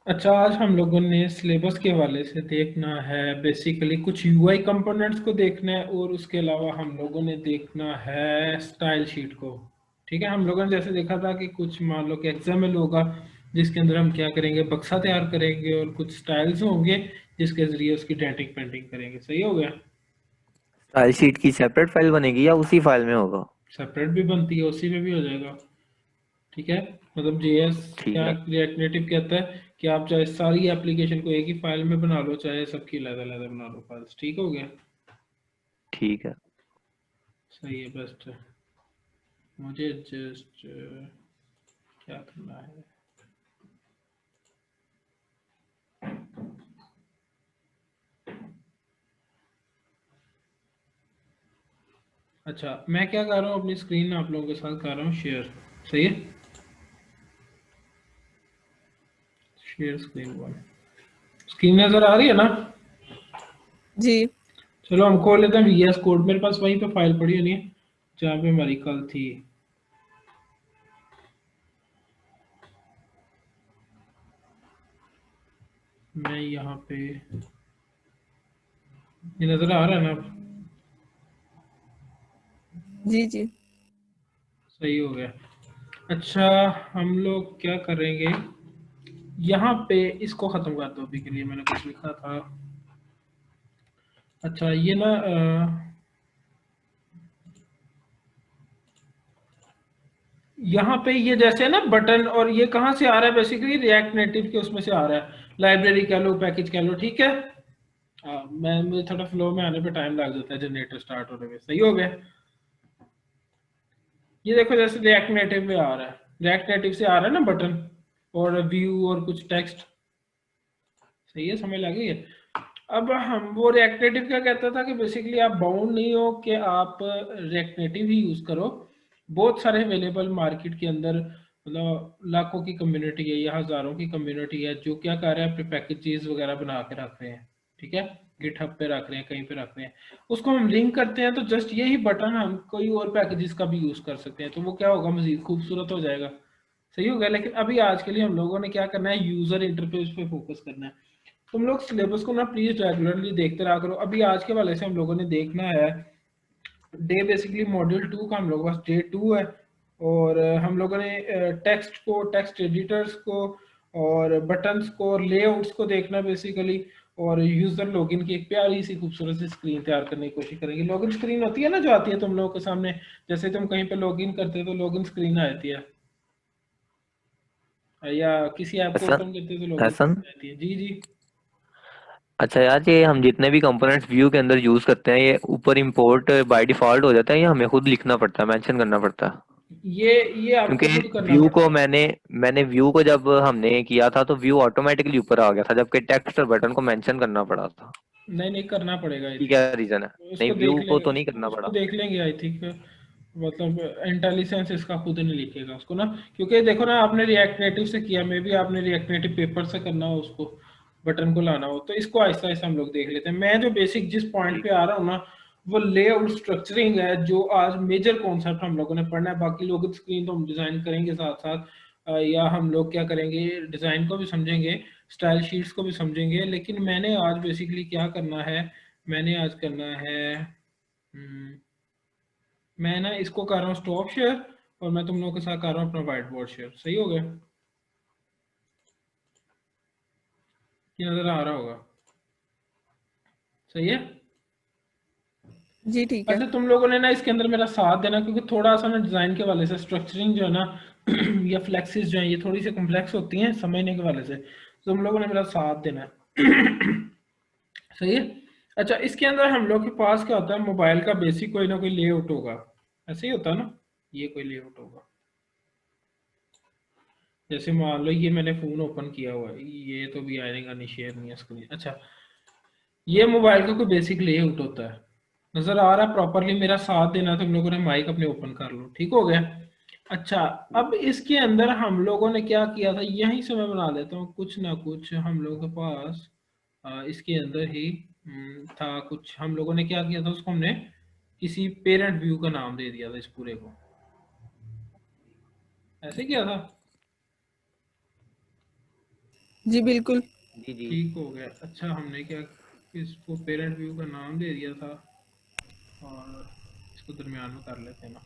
अच्छा, आज हम लोगों ने सिलेबस के हवाले से देखना है, बेसिकली कुछ यूआई कंपोनेंट्स को देखना है और उसके अलावा हम लोगों ने देखना है स्टाइल शीट को। ठीक है, हम लोगों ने जैसे देखा था कि कुछ मान लो कि एक्सएमएल होगा जिसके अंदर हम क्या करेंगे, बक्सा तैयार करेंगे, और कुछ स्टाइल्स होंगे जिसके जरिए उसकी डेंटिंग पेंटिंग करेंगे। सही हो गया? स्टाइल शीट की सेपरेट फाइल बनेगी या उसी फाइल में होगा? सेपरेट भी बनती है, उसी में भी हो जाएगा। ठीक है, मतलब जेएस ठीक क्या है। रिएक्ट नेटिव कहता है कि आप चाहे सारी एप्लीकेशन को एक ही फाइल में बना लो, चाहे सबकी अलग अलग बना लो फाइल्स। ठीक हो गया? ठीक है। सही है, बेस्ट है। मुझे जस्ट क्या करना है। अच्छा, मैं क्या कर रहा हूँ, अपनी स्क्रीन आप लोगों के साथ कर रहा हूँ शेयर। सही है, शेयर स्क्रीन वन। स्क्रीन नजर आ रही है ना? जी। चलो हम खोल लेते हैं वीएस कोड। मेरे पास वहीं पे फाइल पड़ी होनी है जहाँ पे हमारी कल थी। मैं यहाँ पे, ये नजर आ रहा है ना? जी जी। सही हो गया। अच्छा, हम लोग क्या करेंगे, यहाँ पे इसको खत्म कर दो अभी के लिए, मैंने कुछ लिखा था। अच्छा, ये ना यहाँ पे ये जैसे ना बटन, और ये कहाँ से आ रहा है, बेसिकली रिएक्ट नेटिव के उसमें से आ रहा है, लाइब्रेरी कह लो, पैकेज कह लो। ठीक है, मैं मुझे थोड़ा फ्लो में आने पे टाइम लग जाता है जनरेटर स्टार्ट होने में। सही हो गया? ये देखो जैसे रिएक्ट नेटिव में आ रहा है, रिएक्ट नेटिव से आ रहा है ना बटन और व्यू और कुछ टेक्स्ट। सही है, समझ लगी है? अब हम वो रिएक्ट नेटिव क्या कहता था कि बेसिकली आप बाउंड नहीं हो कि आप रिएक्ट नेटिव ही यूज करो। बहुत सारे अवेलेबल मार्केट के अंदर, मतलब लाखों की कम्युनिटी है या हजारों की कम्युनिटी है जो क्या कर रहे हैं, अपने पैकेजेस वगैरह बना के रख रहे हैं। ठीक है, गिटहब पे रख रहे हैं, कहीं पे रख रहे हैं, उसको हम लिंक करते हैं तो जस्ट यही बटन हम कोई और पैकेजेस का भी यूज कर सकते हैं, तो वो क्या होगा, मजीद खूबसूरत हो जाएगा। सही हो गया? लेकिन अभी आज के लिए हम लोगों ने क्या करना है, यूजर इंटरफेस पे फोकस करना है। तुम लोग सिलेबस को ना प्लीज रेगुलरली देखते रहा करो। अभी आज के वाले से हम लोगों ने देखना है डे, बेसिकली मॉड्यूल टू का हम लोगों के पास डे टू है। और हम लोगों ने टेक्स्ट को, टेक्स्ट एडिटर्स को, और बटन्स को, और लेआउट्स को देखना बेसिकली। और यूजर लॉगिन की एक प्यारी सी खूबसूरत सी स्क्रीन तैयार करने की कोशिश करेंगे। लॉगिन स्क्रीन होती है ना जो आती है तुम लोगों के सामने, जैसे तुम कहीं पे लॉगिन करते हो तो लॉगिन स्क्रीन आती है, या किसी ऐप को ऐसा। ओपन करते हो तो लॉगिन ऐसा। स्क्रीन आती है। जी जी। अच्छा यार, ये हम जितने भी कंपोनेंट्स व्यू के अंदर यूज करते हैं, ये ऊपर इंपोर्ट बाय डिफॉल्ट हो जाता है या हमें खुद लिखना पड़ता है, मेंशन करना पड़ता है? ये ये क्योंकि आपको खुद करना व्यू को पड़ता है। मैंने व्यू को जब हमने किया था तो व्यू ऑटोमेटिकली ऊपर आ गया था, जबकि टेक्स्ट और बटन को मेंशन करना पड़ा था। नहीं नहीं, करना पड़ेगा आई कि थिंक। क्या रीजन है? नहीं, उसको देख व्यू को लेंगे, तो नहीं उसको करना उसको पड़ा। देख लेंगे आई थिंक। मतलब इंटेलिजेंस इसका खुद नहीं लिखेगा उसको ना, क्योंकि देखो ना, आपने रिएक्ट नेटिव से किया, मे भी आपने रिएक्ट नेटिव पेपर से करना हो उसको, बटन को लाना हो, तो इसको आहिस्ता आहिस्ता हम लोग देख लेते हैं। मैं जो बेसिक जिस पॉइंट ठीक पे आ रहा हूँ ना, वो लेआउट स्ट्रक्चरिंग है, जो आज मेजर कॉन्सेप्ट हम लोगों ने पढ़ना है। बाकी लोग स्क्रीन तो हम डिजाइन करेंगे साथ साथ, या हम लोग क्या करेंगे, डिजाइन को भी समझेंगे, स्टाइल शीट्स को भी समझेंगे। लेकिन मैंने आज बेसिकली क्या करना है, मैंने आज करना है, मैं ना इसको कर रहा हूँ स्टॉप शेयर, और मैं तुम लोगों के साथ कर रहा हूँ अपना व्हाइट बोर्ड शेयर। सही हो गया? ये नजर आ रहा होगा? सही है। जी ठीक है। अच्छा, तुम लोगों ने ना इसके अंदर मेरा साथ देना, क्योंकि थोड़ा सा ना डिजाइन के वाले से स्ट्रक्चरिंग जो है ना या फ्लेक्सिस जो है, ये थोड़ी सी कॉम्प्लेक्स होती हैं समझने के वाले से, तो तुम लोगों ने मेरा साथ देना है। सही है। अच्छा, इसके अंदर हम लोग के पास क्या होता है, मोबाइल का बेसिक कोई ना कोई लेआउट होगा। ऐसे ही होता है ना, ये कोई लेआउट होगा। जैसे मान लो ये मैंने फोन ओपन किया हुआ है, ये तो भी आएगा नहीं, शेयर नहीं है स्क्रीन। अच्छा, ये मोबाइल का कोई बेसिक लेआउट होता है। नजर आ रहा है प्रॉपरली? मेरा साथ देना, तुम लोगों ने माइक अपने ओपन कर लो। ठीक हो गया? अच्छा, अब इसके अंदर हम लोगों ने क्या किया था, यहीं से मैं बना लेता हूँ कुछ ना कुछ हम लोगों के पास। इसके अंदर ही था कुछ, हम लोगों ने क्या किया था, उसको हमने किसी पेरेंट व्यू का नाम दे दिया था इस पूरे को। ऐसे किया था। जी बिल्कुल। जी जी। ठीक हो गया। अच्छा हमने क्या इसको पेरेंट व्यू का नाम दे दिया था और इसको दरमियान में कर लेते हैं ना,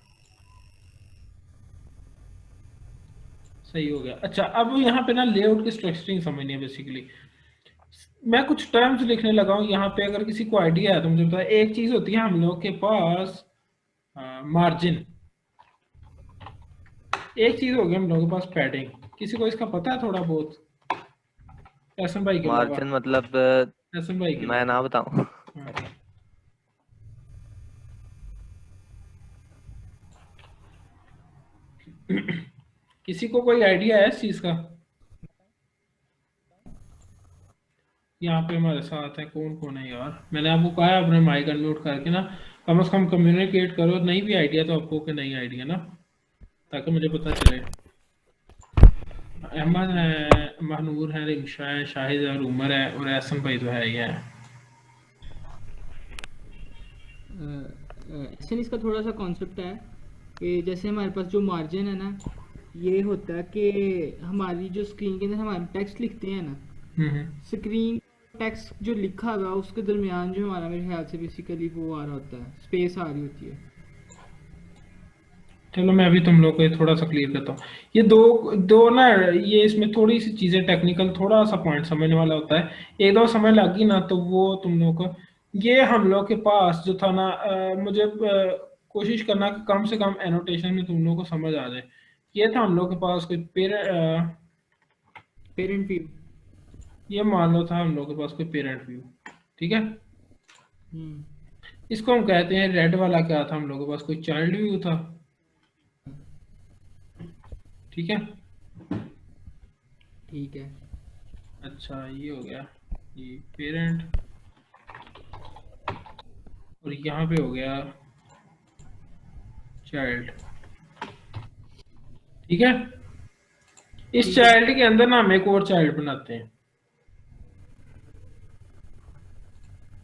सही हो गया। अच्छा अब यहाँ पे ना लेआउट की स्ट्रक्चरिंग समझनी है बेसिकली। मैं कुछ टर्म्स लिखने लगा हूँ यहाँ पे, अगर किसी को आइडिया है तो मुझे बताया। एक चीज होती है हम लोग के पास मार्जिन, एक चीज होगी हम लोगों के पास पैडिंग। किसी को इसका पता है थोड़ा बहुत, एहसन भाई के अलावा? मार्जिन मतलब एहसन भाई के मैं अलावा। ना बताऊं? हाँ। किसी को कोई आइडिया है इस चीज का? यहाँ पे हमारे साथ है कौन कौन है यार? मैंने आपको कहा है अपने माइक अनम्यूट करके ना कम से कम कम्युनिकेट करो, नहीं भी आइडिया तो आपको कि नहीं आइडिया ना, ताकि मुझे पता चले। अहमद है, महनूर है, रिमशा है, शाहिद है और उमर है, और एहसन भाई तो है ही है। ऐसे इसका थोड़ा सा कॉन्सेप्ट है कि जैसे हमारे पास जो मार्जिन है ना, ये होता है कि हमारी जो स्क्रीन के अंदर हम टेक्स्ट लिखते हैं ना, स्क्रीन टेक्स्ट जो लिखा हुआ है उसके दरमियान जो हमारा मेरे ख्याल से बेसिकली वो आ रहा होता है, स्पेस आ रही होती है। चलो मैं अभी तुम लोग को ये थोड़ा सा क्लियर करता हूँ। ये दो दो ना, ये इसमें थोड़ी सी चीजें टेक्निकल, थोड़ा सा पॉइंट समझने वाला होता है। एक दो समझ लगी ना तो वो तुम लोग को, ये हम लोग के पास जो था ना, मुझे कोशिश करना कि कम से कम एनोटेशन में तुम लोग को समझ आ जाए। ये था हम लोग के पास कोई पेरेंट व्यू। ये मान लो था हम लोग के पास कोई पेरेंट व्यू, ठीक है। इसको हम कहते हैं, रेड वाला क्या था, हम लोग के पास कोई चाइल्ड व्यू था, ठीक है। ठीक है। अच्छा ये हो गया ये पेरेंट, और यहाँ पे हो गया चाइल्ड, ठीक है। इस ठीक है। चाइल्ड के अंदर ना हम एक और चाइल्ड बनाते हैं।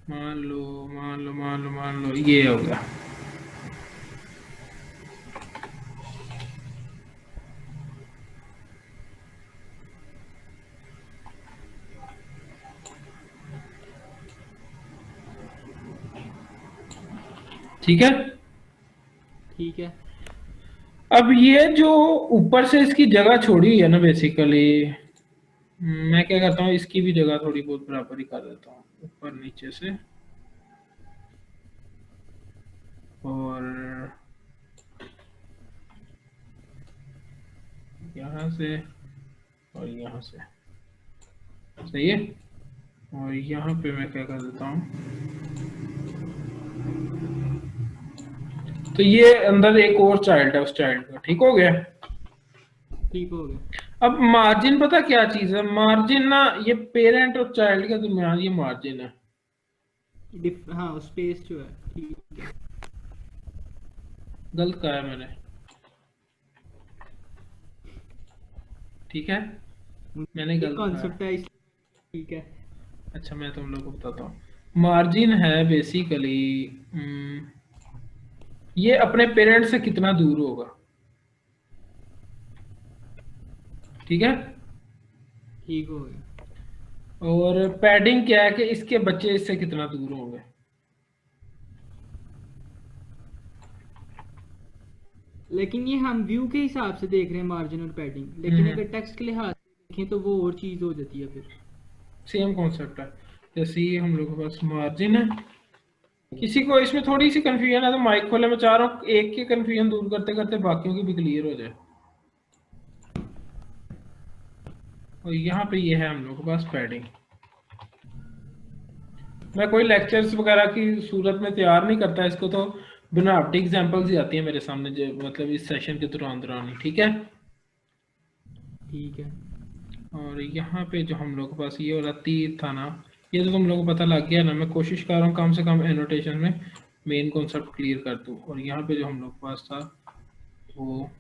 मान लो ये हो गया। ठीक है। ठीक है। अब ये जो ऊपर से इसकी जगह छोड़ी हुई है ना बेसिकली, मैं क्या करता हूँ इसकी भी जगह थोड़ी बहुत बराबर ही कर देता हूँ ऊपर नीचे से, और यहाँ से और यहाँ से, सही है। और यहाँ पे मैं क्या कर देता हूँ, तो ये अंदर एक और चाइल्ड है उस चाइल्ड का, ठीक हो गया। ठीक हो गया। अब मार्जिन पता क्या चीज है? मार्जिन ना ये पेरेंट और चाइल्ड के दरमियान ये मार्जिन है। हाँ स्पेस जो है। ठीक है। गलत कहा है मैंने, ठीक है, मैंने गलत कहा है। कॉन्सेप्ट है ठीक है। अच्छा मैं तुम लोग को बताता हूँ, मार्जिन है बेसिकली ये अपने पेरेंट से कितना दूर होगा, ठीक है। ठीक हो गया। और पैडिंग क्या है कि इसके बच्चे इससे कितना दूर होंगे। लेकिन ये हम व्यू के हिसाब से देख रहे हैं मार्जिन और पैडिंग, लेकिन अगर टेक्स्ट के लिहाज से देखें तो वो और चीज हो जाती है फिर। सेम कॉन्सेप्ट है। जैसे ये हम लोग के पास मार्जिन है, किसी को इसमें थोड़ी सी कंफ्यूजन है तो माइक खोले, मैं चाह रहा हूँ एक की कंफ्यूजन दूर करते करते बाकियों की भी क्लियर हो जाए। और यहाँ पे ये है हम लोग के पास पैडिंग। मैं कोई लेक्चर्स वगैरह की सूरत में तैयार नहीं करता इसको, तो बनावटी एग्जांपल्स ही आती है मेरे सामने जो मतलब इस सेशन के दौरान ही, ठीक है। ठीक है। और यहाँ पे जो हम लोग के पास ये वाला तीर था ना, ये तो तुम लोगों को पता लग गया ना। मैं कोशिश कर रहा हूँ कम से कम एनोटेशन में मेन कॉन्सेप्ट क्लियर कर दूँ। और यहाँ पे जो हम लोग के पास था वो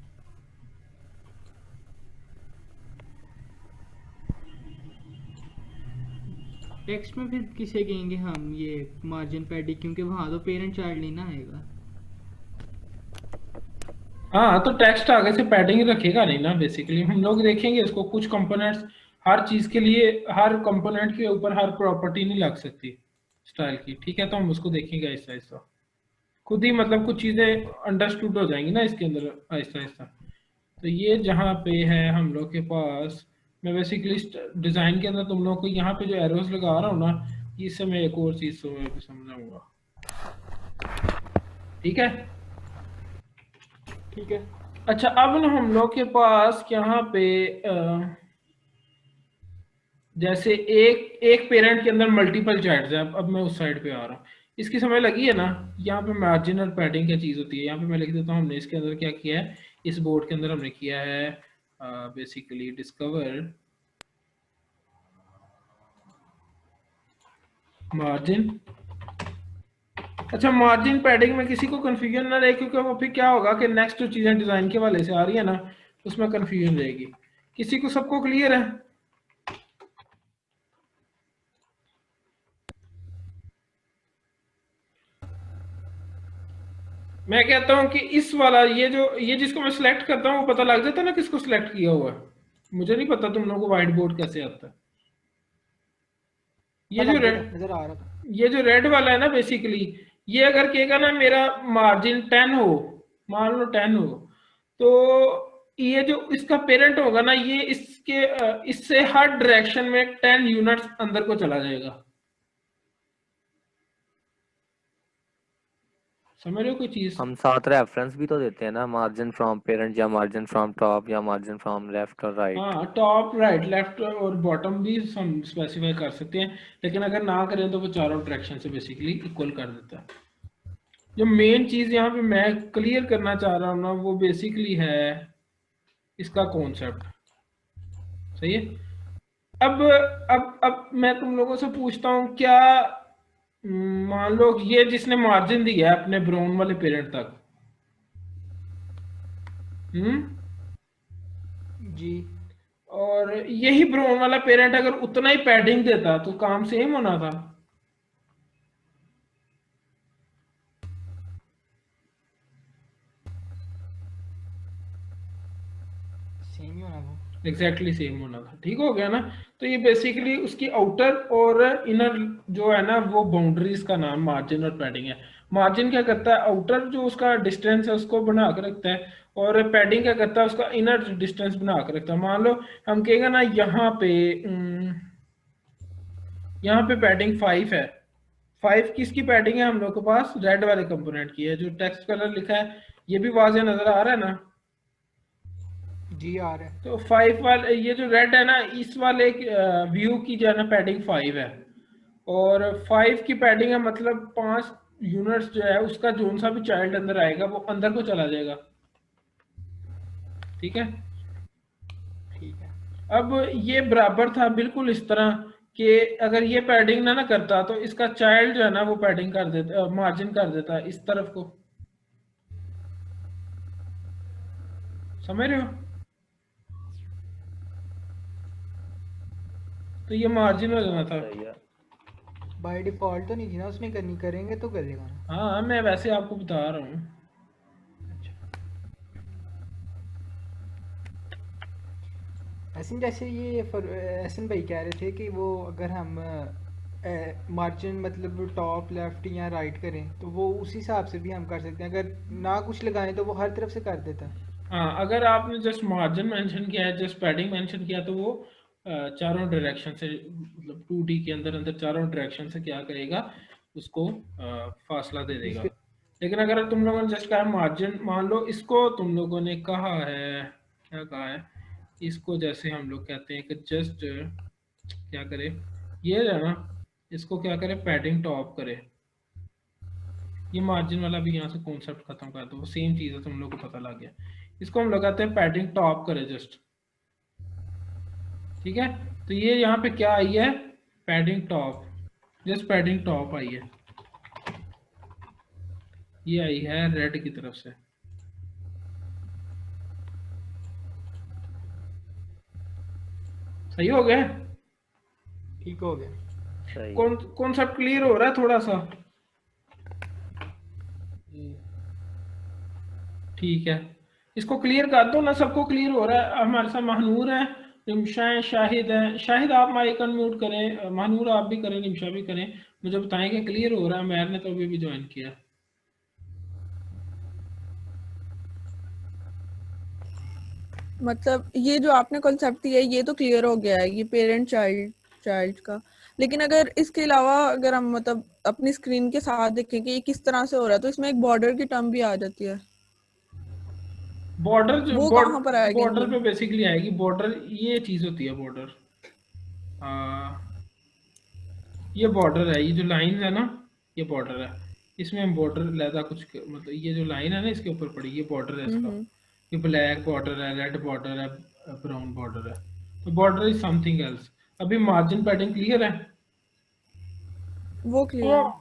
टेक्स्ट में फिर किसे कहेंगे हम ये मार्जिन पैडिंग, क्योंकि वहां तो पेरेंट चाइल्ड नहीं ना आएगा। हाँ, तो टेक्स्ट आगे से पैडिंग रखेगा नहीं ना बेसिकली। हम लोग देखेंगे इसको कुछ कंपोनेंट्स हर चीज के लिए हर कंपोनेंट के ऊपर हर प्रॉपर्टी नहीं लग सकती स्टाइल की, ठीक है। तो हम उसको देखेंगे आहिस्ता आहिस्ता, खुद ही मतलब कुछ चीजें अंडरस्टूड हो जाएंगी ना इसके अंदर आहिस्ता आहिस्ता। तो ये जहाँ पे है हम लोग के पास, मैं बेसिकली डिजाइन के अंदर तुम लोग को यहाँ पे जो एरोस लगा रहा हूँ ना, इससे मैं एक और चीज समझाऊंगा, ठीक है। ठीक है। अच्छा, अब ना हम लोग के पास यहाँ पे जैसे एक एक पेरेंट के अंदर मल्टीपल चाइल्ड्स हैं। अब मैं उस साइड पे आ रहा हूँ, इसकी समझ लगी है ना। यहाँ पे मार्जिन और पैडिंग क्या चीज़ होती है, यहाँ पे मैं लिख देता हूँ हमने इसके अंदर क्या किया है, इस बोर्ड के अंदर हमने किया है बेसिकली डिस्कवर मार्जिन। अच्छा, मार्जिन पैडिंग में किसी को कंफ्यूजन ना रहे, क्योंकि वो फिर क्या होगा कि नेक्स्ट जो चीज़ें डिज़ाइन के वाले से आ रही है ना, उसमें कंफ्यूजन रहेगी। किसी को सबको क्लियर है? मैं कहता हूं कि इस वाला ये जिसको मैं सिलेक्ट करता हूं वो पता लग जाता है ना किसको सिलेक्ट किया हुआ है। मुझे नहीं पता तुम लोगों को व्हाइट बोर्ड कैसे आता है। ये जो रेड नजर आ रहा था। ये जो रेड वाला है ना, बेसिकली ये अगर कहेगा ना मेरा मार्जिन 10 हो, मान लो 10 हो, तो ये जो इसका पेरेंट होगा ना, ये इससे हर डायरेक्शन में 10 यूनिट्स अंदर को चला जाएगा। समझ रहे हो कोई चीज? हम साथ रेफरेंस भी तो देते हैं ना, मार्जिन फ्रॉम पेरेंट या मार्जिन फ्रॉम टॉप या मार्जिन फ्रॉम लेफ्ट और राइट। हाँ, टॉप राइट लेफ्ट और बॉटम भी हम स्पेसिफाई कर सकते हैं, लेकिन अगर ना करें तो वो चारों डायरेक्शन से बेसिकली इक्वल कर देता है। जो मेन चीज यहाँ पे मैं क्लियर करना चाह रहा हूँ ना, वो बेसिकली है इसका कॉन्सेप्ट। सही है। अब मैं तुम लोगों से पूछता हूँ, क्या मान लो ये जिसने मार्जिन दिया है अपने ब्राउन वाले पेरेंट तक, जी। और यही ब्राउन वाला पेरेंट अगर उतना ही पैडिंग देता तो काम सेम होना था। सेम ही होना था। एग्जैक्टली सेम होना था, ठीक हो गया ना। तो ये बेसिकली उसकी आउटर और इनर जो है ना, वो बाउंड्रीज का नाम मार्जिन और पैडिंग है। मार्जिन क्या करता है, आउटर जो उसका डिस्टेंस है उसको बना कर रखता है, और पैडिंग क्या करता है, उसका इनर डिस्टेंस बना कर रखता है। मान लो हम कहेंगे ना यहाँ पे पैडिंग 5 है। 5 किसकी पैडिंग है हम लोग के पास, रेड वाले कंपोनेंट की है। जो टेक्स्ट कलर लिखा है ये भी वाज़ेह नजर आ रहा है ना। जी आ रहा है। तो 5 वाले, ये जो रेड है ना, इस वाले व्यू की जो है ना पैडिंग 5 है, और 5 की पैडिंग है, मतलब 5 यूनिट्स जो है उसका जोन सा भी चाइल्ड अंदर आएगा वो अंदर को चला जाएगा। ठीक है। ठीक है। अब ये बराबर था बिल्कुल इस तरह कि अगर ये पैडिंग ना करता तो इसका चाइल्ड जो है ना वो पैडिंग कर देता, मार्जिन कर देता इस तरफ को। समझ रहे हो? तो ये मार्जिन हो जाना था। सही है। बाय डिफॉल्ट तो नहीं थी ना उसने करनी, करेंगे तो करेगा ना। हाँ, मैं वैसे आपको बता रहा हूँ। ऐसे जैसे ये एहसन भाई कह रहे थे कि वो अगर हम मार्जिन मतलब टॉप लेफ्ट या राइट करें तो वो उसी हिसाब से भी हम कर सकते हैं, अगर ना कुछ लगाएं तो वो हर तरफ से कर देता है। हाँ, अगर आपने जस्ट मार्जिन मेंशन किया है, जस्ट पैडिंग मेंशन किया, तो वो चारों डायरेक्शन से, मतलब 2D के अंदर अंदर चारों डायरेक्शन से क्या करेगा, उसको फासला दे देगा। लेकिन अगर तुम लोगों ने जस्ट कहा मार्जिन, मान लो इसको तुम लोगों ने कहा है, क्या कहा है, इसको जैसे हम लोग कहते हैं कि जस्ट क्या करे, ये है ना, इसको क्या करे, पैडिंग टॉप करे। ये मार्जिन वाला भी यहाँ से कॉन्सेप्ट खत्म कर दो, वो सेम चीज़ है, तुम लोग को पता लग गया। इसको हम लगाते हैं पैडिंग टॉप करे जस्ट। ठीक है। तो ये यहाँ पे क्या आई है, padding top, just padding top I है, ये आई है रेड की तरफ से। सही हो गया? ठीक हो गया। सही। कॉन्सेप्ट क्लियर हो रहा है थोड़ा सा? ठीक है, इसको क्लियर कर दो ना, सबको क्लियर हो रहा है। हमारे साथ महानूर है निमिषा है, शाहिद है। शाहिद आप माइक अनम्यूट करें, महानूर आप भी करें, निमिषा भी करें, मुझे बताएं कि क्लियर हो रहा है। मैर ने तो अभी भी ज्वाइन किया। मतलब ये जो आपने कॉन्सेप्ट दिया है ये तो क्लियर हो गया है, ये पेरेंट चाइल्ड चाइल्ड का। लेकिन अगर इसके अलावा अगर हम मतलब अपनी स्क्रीन के साथ देखें कि ये किस तरह से हो रहा है, तो इसमें एक बॉर्डर की टर्म भी आ जाती है। बॉर्डर जो वो कहाँ पर आएगी बॉर्डर मतलब? पे बेसिकली आएगी। बॉर्डर ये चीज होती है बॉर्डर। ये बॉर्डर है, ये जो लाइन है ना, ये बॉर्डर है। इसमें हम बॉर्डर लहदा कुछ मतलब ये जो लाइन है ना इसके ऊपर पड़ी, ये बॉर्डर है इसका। हम्म। ये ब्लैक बॉर्डर है, रेड बॉर्डर है, ब्राउन बॉर्डर है। तो बॉर्डर इज समथिंग एल्स। अभी मार्जिन पैडिंग क्लियर है? वो क्लियर है।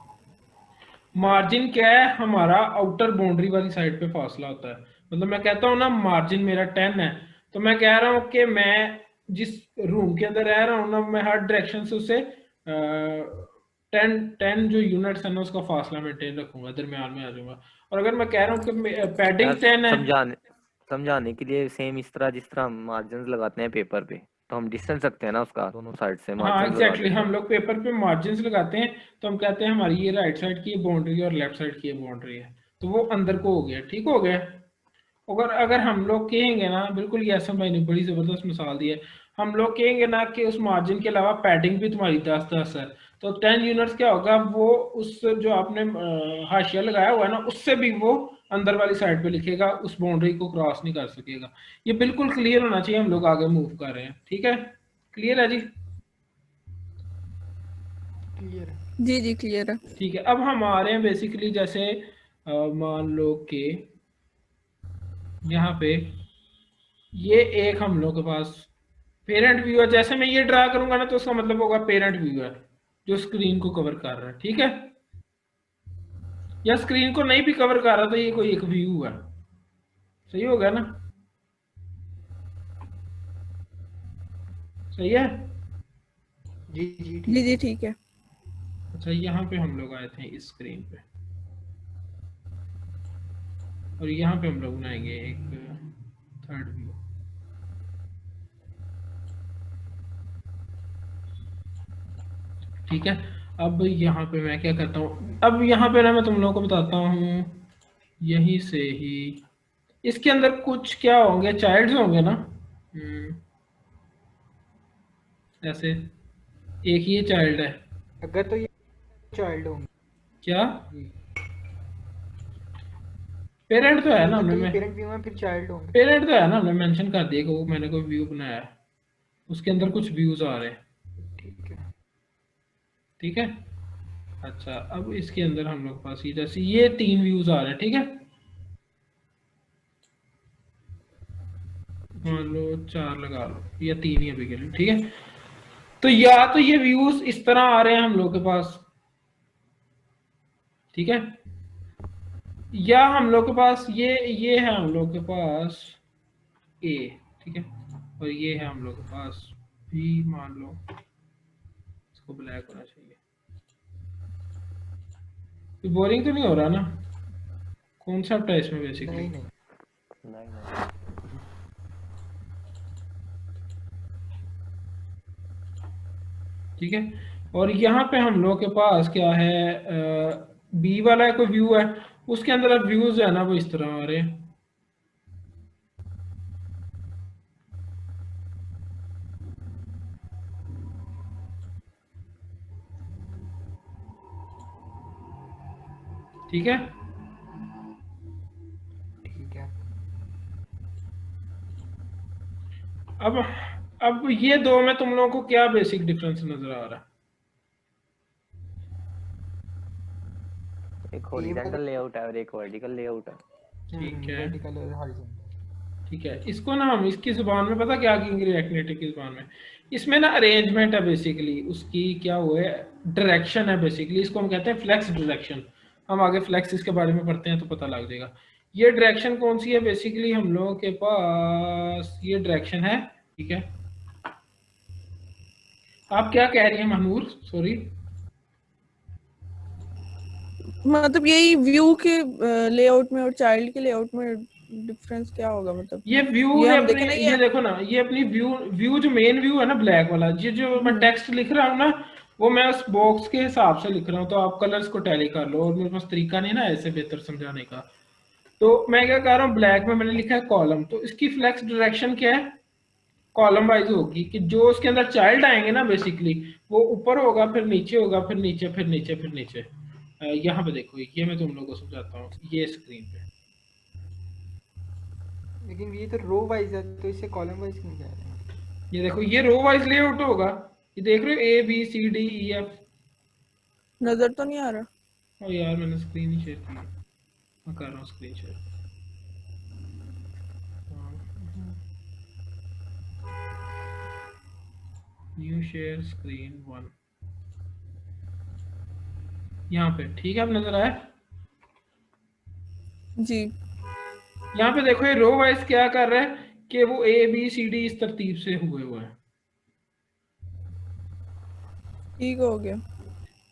मार्जिन क्या है? हमारा आउटर बाउंड्री वाली साइड पे फासला होता है। मतलब मैं कहता हूँ ना मार्जिन मेरा 10 है, तो मैं कह रहा हूँ कि मैं जिस रूम के अंदर रह रहा हूँ ना, मैं हर डायरेक्शन से उसे 10 जो यूनिट्स है ना उसका फासला मेंटेन रखूंगा, दरमियान में आ जाऊंगा। और अगर मैं कह रहा हूँ कि पैडिंग यार 10 है। समझाने के लिए सेम इस तरह जिस तरह हम मार्जिन लगाते हैं पेपर पे, तो हम डिस्टेंस रखते हैं ना उसका, दोनों साइड से हाँ मार्जिन लगा एग्जैक्टली देते हैं। हम लोग पेपर पे मार्जिन लगाते हैं, तो हम कहते हैं हमारी ये राइट साइड की बाउंड्री है और लेफ्ट साइड की बाउंड्री है। तो वो अंदर को हो गया, ठीक हो गया। अगर अगर हम लोग कहेंगे ना, बिल्कुल ये असम भाई ने बड़ी जबरदस्त मिसाल दी है। हम लोग कहेंगे ना कि उस मार्जिन के अलावा पैडिंग भी तुम्हारी 10-10 है, तो 10 यूनिट्स क्या होगा, वो उस जो आपने हाशिया लगाया हुआ है ना, उससे भी वो अंदर वाली साइड पे लिखेगा, उस बाउंड्री को क्रॉस नहीं कर सकेगा। ये बिल्कुल क्लियर होना चाहिए, हम लोग आगे मूव कर रहे हैं। ठीक है, क्लियर है जी? क्लियर है। जी जी क्लियर है। ठीक है, अब हम आ रहे हैं बेसिकली जैसे मान लो कि यहाँ पे ये एक हम लोग के पास पेरेंट व्यू है। जैसे मैं ये ड्रा करूंगा ना, तो उसका मतलब होगा पेरेंट व्यू है जो स्क्रीन को कवर कर रहा है। ठीक है, या स्क्रीन को नहीं भी कवर कर रहा तो ये कोई एक व्यू है। सही हो गया ना? सही है। जी जी जी ठीक जी है। ठीक है। अच्छा, यहाँ पे हम लोग आए थे इस स्क्रीन पे, और यहाँ पे हम लोग बनाएंगे एक थर्ड व्यू। ठीक है, अब यहाँ पे मैं क्या करता हूँ, अब यहाँ पे ना मैं तुम लोगों को बताता हूँ यहीं से ही। इसके अंदर कुछ क्या होंगे, चाइल्ड्स होंगे ना। ऐसे एक ये चाइल्ड है। अगर तो ये चाइल्ड होंगे। क्या जी। पेरेंट तो है ना अगर हमने तो ये में, पेरेंट व्यू में फिर चाइल्ड होंगे। पेरेंट तो है ना, हमने मेंशन कर दिया कि वो मैंने कोई व्यू बनाया है, उसके अंदर कुछ व्यूज आ रहे हैं। ठीक है। ठीक है, अच्छा अब इसके अंदर हम लोग पास ये जैसे ये 3 व्यूज आ रहे हैं। ठीक है, जी मान लो 4 लगा लो, या 3 ही अभी के लिए। ठीक है, तो या तो ये व्यूज इस तरह आ रहे हैं हम लोग के पास, ठीक है, या हम लोग के पास ये है हम लोग के पास ए। ठीक है, और ये है हम लोग के पास बी। मान लो इसको ब्लैक होना चाहिए। बोरिंग तो नहीं हो रहा ना? कॉन्सेप्ट है इसमें बेसिकली। नहीं नहीं। नहीं नहीं। ठीक है, और यहाँ पे हम लोग के पास क्या है, बी वाला कोई व्यू है, उसके अंदर अब व्यूज है ना वो इस तरह आ रहे हैं। ठीक है, ठीक है। अब ये दो में तुम लोगों को क्या बेसिक डिफरेंस नजर आ रहा है? एक ये हॉरिजॉन्टल लेआउट है और एक वर्टिकल लेआउट है। ठीक है, वर्टिकल और हॉरिजॉन्टल। ठीक है, इसको ना हम इसकी जुबान में पता क्या कहेंगे, रिएक्ट नेटिव की जुबान में, इसमें ना अरेंजमेंट है बेसिकली, उसकी क्या हुआ है, डायरेक्शन है बेसिकली, इसको हम कहते हैं फ्लेक्स डायरेक्शन। हम आगे फ्लेक्स इसके बारे में पढ़ते हैं तो पता लग जाएगा। ये डायरेक्शन कौन सी है बेसिकली, हम लोगों के पास ये डायरेक्शन है। ठीक है, आप क्या कह रही हैं महनूर, सॉरी? मतलब यही व्यू के लेआउट में और चाइल्ड के लेआउट में डिफरेंस क्या होगा मतलब? ये व्यू ये ने हम अपनी, देखें ना, ये देखो ना, ये अपनी व्यू व्यू जो मेन व्यू है ना ब्लैक वाला, ये जो मैं टेक्स्ट लिख रहा हूँ ना, वो मैं उस बॉक्स के हिसाब से लिख रहा हूँ, तो आप कलर्स को टैली कर लो, और मेरे पास तरीका नहीं ना ऐसे बेहतर समझाने का। तो मैं क्या कर रहा हूँ, ब्लैक में मैंने लिखा है कॉलम, तो इसकी फ्लेक्स डायरेक्शन क्या है, कॉलम वाइज होगी, कि जो उसके अंदर चाइल्ड आएंगे ना बेसिकली, वो ऊपर होगा, फिर नीचे होगा, फिर नीचे, फिर नीचे, फिर नीचे। यहाँ पे देखो, ये मैं तुम लोगों को समझाता हूँ, ये स्क्रीन पे, लेकिन ये तो रो वाइज है, तो इसे कॉलम वाइज क्यों कह रहे हैं? ये देखो, ये रो वाइज लेआउट होगा, ये देख रहे हो, A B C D E F. नजर तो नहीं आ रहा। ओ यार, मैंने स्क्रीन ही शेयर की है, मैं कर रहा हूँ screen share. New share screen 1, यहाँ पे ठीक है, अब नजर आया? जी यहाँ पे देखो, ये रो वाइज क्या कर रहा है कि वो ए बी सी डी इस तरतीब से हुए हैं। ठीक हो गया।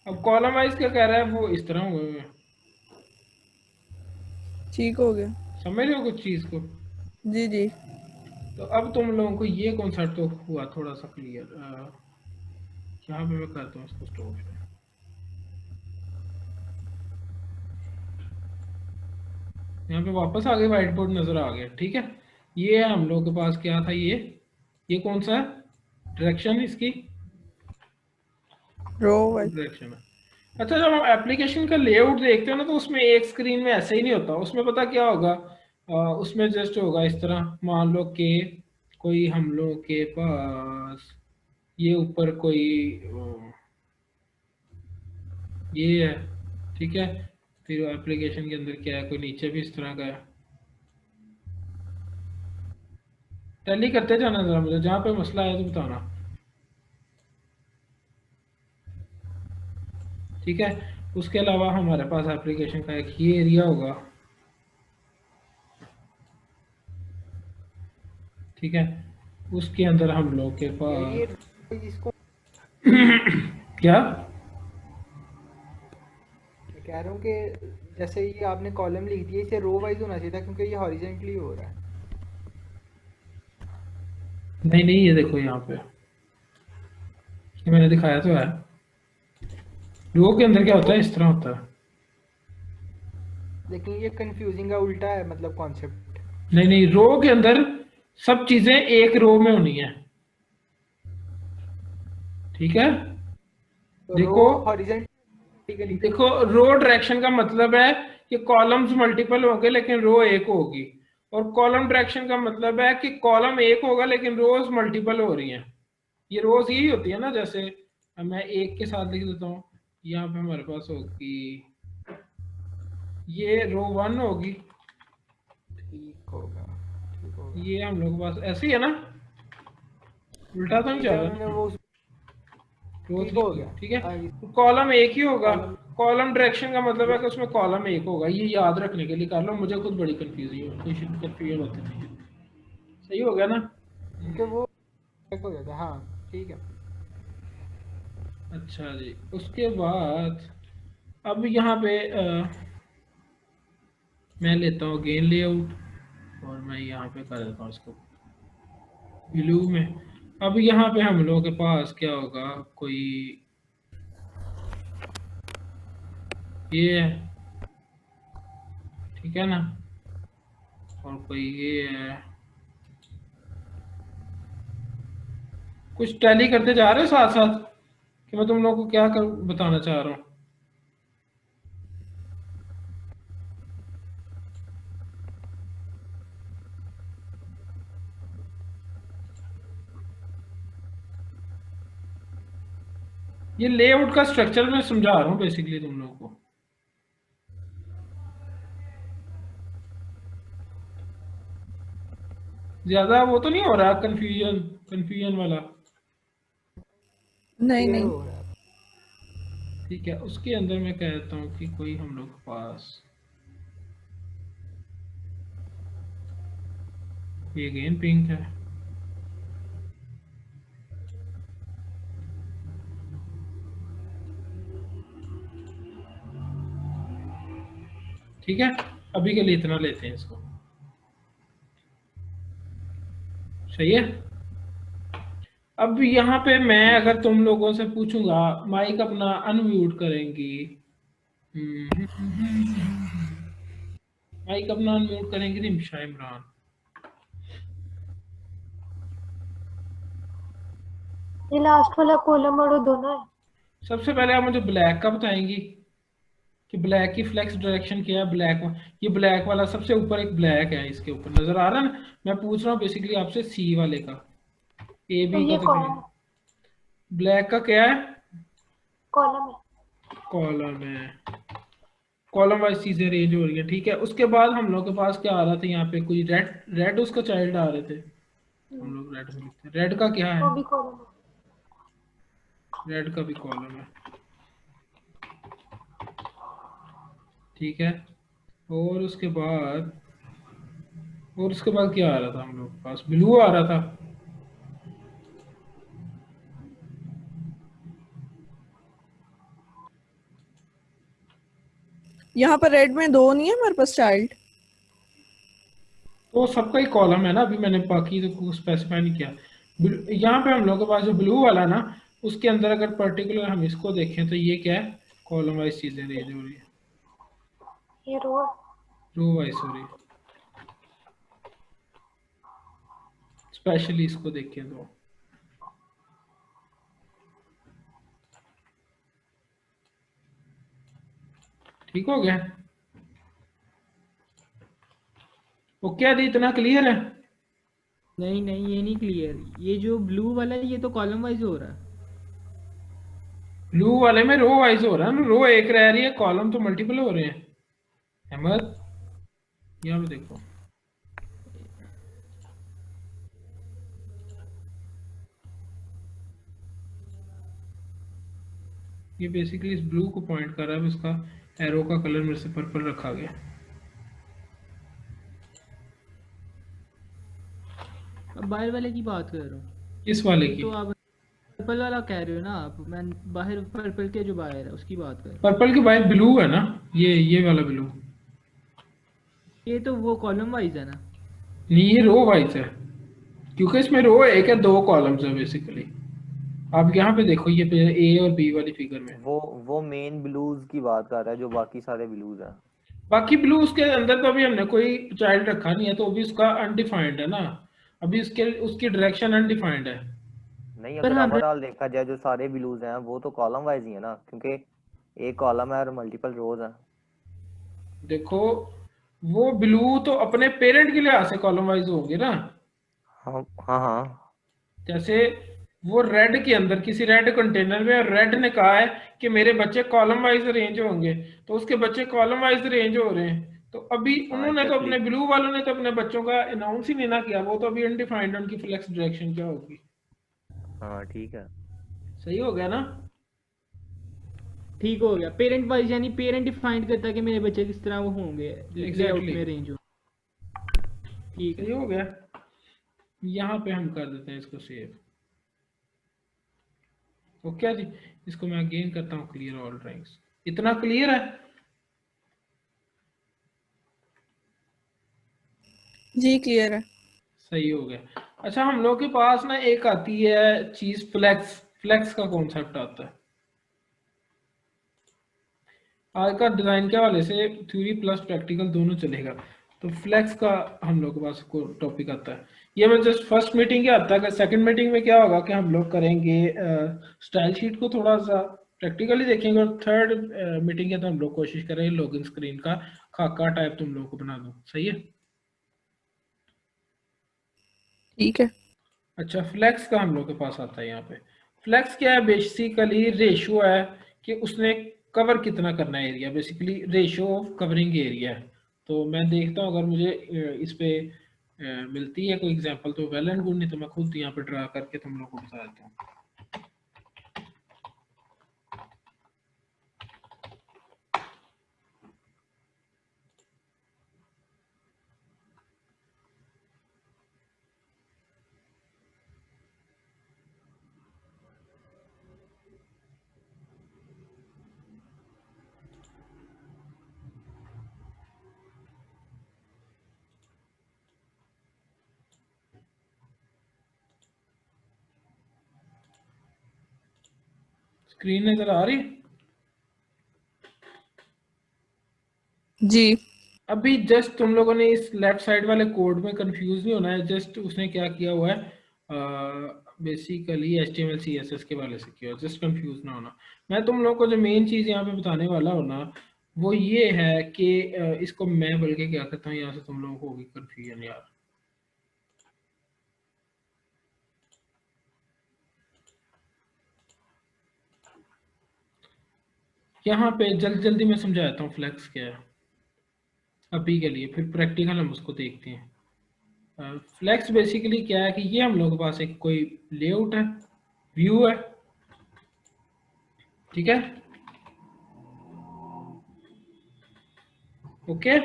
अब कॉलम वाइज क्या कह रहा है, वो इस तरह हुए हैं। ठीक हो गया। समझ रहे हो कुछ चीज को? जी जी। तो अब तुम लोगों को ये कॉन्सेप्ट तो हुआ थोड़ा सा क्लियर। यहाँ पे मैं करता हूँ इसको स्टॉप। यहाँ पे वापस आ गए, व्हाइट बोर्ड नजर आ गया, ठीक है। ये हम लोग के पास क्या था, ये कौन सा है, डायरेक्शन इसकी, रो वाइज। डायरेक्शन है। अच्छा, जब हम एप्लीकेशन का लेआउट देखते हो ना, तो उसमें एक स्क्रीन में ऐसे ही नहीं होता, उसमें पता क्या होगा, उसमें जस्ट होगा इस तरह, मान लो कि कोई हम लोग के पास ये ऊपर कोई ये है, ठीक है, फिर एप्लीकेशन के अंदर क्या है, कोई नीचे भी इस तरह का है। टैली करते जाना जरा, मुझे जहाँ पे मसला है तो बताना, ठीक है। उसके अलावा हमारे पास एप्लीकेशन का एक ये एरिया होगा, ठीक है, उसके अंदर हम लोग के ये पास इसको क्या, मैं कह रहा हूँ कि जैसे ये आपने कॉलम लिख दिया, इसे रो वाइज होना चाहिए था, क्योंकि ये हॉरिजेंटली हो रहा है। नहीं नहीं, ये देखो यहाँ पे, ये मैंने दिखाया तो है, रो के अंदर क्या होता है, इस तरह होता है। लेकिन ये कंफ्यूजिंग है, उल्टा है मतलब कॉन्सेप्ट। नहीं नहीं, रो के अंदर सब चीजें एक रो में होनी है, ठीक है। तो रो देखो हॉरिजेंटली। देखो, रो डायरेक्शन का मतलब है कि कॉलम्स मल्टीपल होंगे लेकिन रो एक होगी, और कॉलम डायरेक्शन का मतलब है कि कॉलम एक होगा लेकिन रोज मल्टीपल हो रही हैं। ये रोज यही होती है ना, जैसे मैं एक के साथ लिख देता हूँ, यहाँ पे हमारे पास होगी, ये रो 1 होगी, ठीक होगा, ठीक होगा। ये हम लोग के पास ऐसे ही है ना, उल्टा तो नहीं ठीक चल है, रहा उन्होंने ना, वो रोज ठीक हो गया। ठीक है। हाँ, तो कॉलम एक ही होगा, कॉलम कॉलम डायरेक्शन का मतलब है कि उसमें कॉलम एक होगा, ये याद रखने के लिए कर लो, मुझे खुद बड़ी कंफ्यूजन होती थी। सही हो गया ना? क्योंकि वो check हो जाता है। हाँ ठीक है। अच्छा जी, उसके बाद अब यहाँ पे मैं लेता हूँ गेन लेआउट, और मैं यहाँ पे कर देता हूँ इसको ब्लू में। अब यहाँ पे हम लोगों के पास क्या होगा, कोई ये है, ठीक है ना, और कोई ये है, कुछ टैली करते जा रहे हो साथ साथ, कि मैं तुम लोगों को क्या बताना चाह रहा हूँ। ये लेआउट का स्ट्रक्चर मैं समझा रहा हूँ बेसिकली तुम लोगों को। ज्यादा वो तो नहीं हो रहा, कंफ्यूजन कंफ्यूजन वाला? नहीं क्लियर नहीं। हो रहा है। ठीक है, उसके अंदर मैं कहता हूँ कि कोई हम लोग के पास ये अगेन पिंक है, ठीक है। अभी के लिए इतना लेते हैं इसको। सही है। अब यहाँ पे मैं अगर तुम लोगों से पूछूंगा, माइक अपना अनम्यूट करेंगी, माइक अपना अनम्यूट करेंगी रिमशा इमरान। ये लास्ट वाला कॉलम और दोनों है। सबसे पहले आप मुझे ब्लैक का बताएंगी कि ब्लैक की फ्लेक्स डायरेक्शन क्या है। ब्लैक, ये ब्लैक वाला सबसे ऊपर एक ब्लैक है, इसके ऊपर नजर आ रहा है ना। मैं पूछ रहा हूँ बेसिकली आपसे सी वाले का, ए तो बी का ये तो कॉलम ब्लैक का क्या है, कॉलम है। कॉलम है। कॉलम वाइज चीजें अरेंज हो रही है, ठीक है। उसके बाद हम लोग के पास क्या आ रहा था यहाँ पे, कोई रेड, रेड उसका चाइल्ड आ रहे थे, हम लोग रेड में लिखते हैं। रेड का क्या है, वो भी कॉलम है। रेड का भी कॉलम है, ठीक है। और उसके बाद, और उसके बाद क्या आ रहा था हम लोग के पास, ब्लू आ रहा था। यहाँ पर रेड में दो नहीं है हमारे पास चाइल्ड। तो सबका ही कॉलम है ना, अभी मैंने बाकी तो स्पेसिफाई नहीं किया। यहाँ पे हम लोग के पास जो ब्लू वाला ना, उसके अंदर अगर पर्टिकुलर हम इसको देखें तो ये क्या है, कॉलम वाइज चीजें अरेंज हो रही है, ये रो है। रो वाइज हो रही है। स्पेशली इसको देखें तो ठीक हो गया। वो क्या दी, इतना क्लियर है। नहीं नहीं, ये नहीं क्लियर। ये जो ब्लू वाला है ये तो कॉलम वाइज हो रहा है। ब्लू वाले में रो वाइज हो रहा है ना, रो एक रह रही है, कॉलम तो मल्टीपल हो रहे हैं। अहमद, यहाँ पे देखो, ये बेसिकली इस ब्लू को पॉइंट कर रहा है, इसका एरो का कलर मेरे से पर्पल रखा गया। अब बाहर वाले की बात कर रहा हूँ। इस वाले ये की, तो आप पर्पल वाला कह रहे हो ना आप, मैं बाहर पर्पल के जो बाहर है उसकी बात कर रहा हूँ। पर्पल के बाहर ब्लू है ना, ये वाला ब्लू। ये तो वो कॉलम वाइज है ना। नहीं, ये रो वाइज है, क्योंकि इसमें रो एक है, दो कॉलम्स है बेसिकली। आप यहाँ पे देखो, ये ए और बी वाली फिगर में, वो मेन ब्लूज की बात कर रहा है, जो बाकी सारे ब्लूज हैं। बाकी ब्लू उसके अंदर तो अभी हमने कोई चाइल्ड रखा नहीं है, तो अभी उसका अनडिफाइंड है ना, अभी उसके उसकी डायरेक्शन अनडिफाइंड है। नहीं, पर अगर हम ओवरऑल देखा जाए जो सारे ब्लूज हैं वो तो कॉलम वाइज ही है ना, क्योंकि एक कॉलम है और मल्टीपल रोज हैं। देखो, वो ब्लू तो अपने पेरेंट के लिहाज से कॉलम वाइज होंगे ना। हाँ हाँ हाँ। जैसे वो रेड के अंदर किसी रेड कंटेनर में, और रेड ने कहा है कि मेरे बच्चे कॉलम वाइज अरेंज होंगे, तो उसके बच्चे कॉलम वाइज अरेंज हो रहे हैं। तो अभी हाँ उन्होंने तो एग्जैक्टली। अपने ब्लू वालों ने तो अपने बच्चों का अनाउंस ही नहीं ना किया, वो तो अभी अनडिफाइंड, उनकी फ्लेक्स डायरेक्शन क्या होगी। हाँ ठीक है। सही हो गया ना। ठीक हो गया। पेरेंट वाइज यानी पेरेंट डिफाइंड करता है कि मेरे बच्चे किस तरह वो होंगे, लेआउट एग्जैक्टली, में अरेंज हो। ठीक सही है। हो गया। यहाँ पे हम कर देते हैं इसको सेव। तो क्या जी, इसको मैं अगेन करता हूँ क्लियर ऑल ड्राइंग्स। इतना क्लियर है। जी क्लियर है। सही हो गया। अच्छा, हम लोग के पास ना एक आती है चीज, फ्लेक्स। फ्लेक्स का कॉन्सेप्ट आता है। आज का डिजाइन के हवाले से थ्योरी प्लस प्रैक्टिकल दोनों चलेगा। तो फ्लेक्स का हम लोग के पास को टॉपिक आता है। ये मैं जस्ट फर्स्ट मीटिंग के आता है। सेकंड मीटिंग में क्या होगा कि हम लोग करेंगे स्टाइल शीट को थोड़ा सा प्रैक्टिकली देखेंगे, और थर्ड मीटिंग के तो हम लोग कोशिश करेंगे लॉगिन स्क्रीन का खाका टाइप तुम लोग को बना दो। सही है। ठीक है। अच्छा, फ्लेक्स का हम लोग के पास आता है यहाँ पे। फ्लेक्स क्या है, बेसिकली रेशियो है कि उसने कवर कितना करना है area, basically ratio of covering area है। तो मैं देखता हूँ अगर मुझे इस पे मिलती है कोई एग्जांपल तो वेल एंड गुड, नहीं तो मैं खुद यहाँ पे ड्रा करके तुम लोग को बता देता हूँ। स्क्रीन नजर आ रही? जी अभी जस्ट तुम लोगों ने इस लेफ्ट साइड वाले कोड में कंफ्यूज नहीं होना है। जस्ट उसने क्या किया हुआ है, बेसिकली HTML CSS के वाले से किया, जस्ट कंफ्यूज ना होना। मैं तुम लोगों को जो मेन चीज़ यहाँ पे बताने वाला हूँ ना, वो ये है कि इसको मैं बल्कि क्या करता हूँ, यहाँ से तुम लोगों को होगी कंफ्यूजन यार। यहाँ पे जल्दी जल्दी मैं समझाता हूँ फ्लेक्स क्या है अभी के लिए, फिर प्रैक्टिकल हम उसको देखते हैं। फ्लेक्स बेसिकली क्या है कि ये हम लोगों के पास एक कोई लेआउट है, व्यू है, ठीक है, ओके।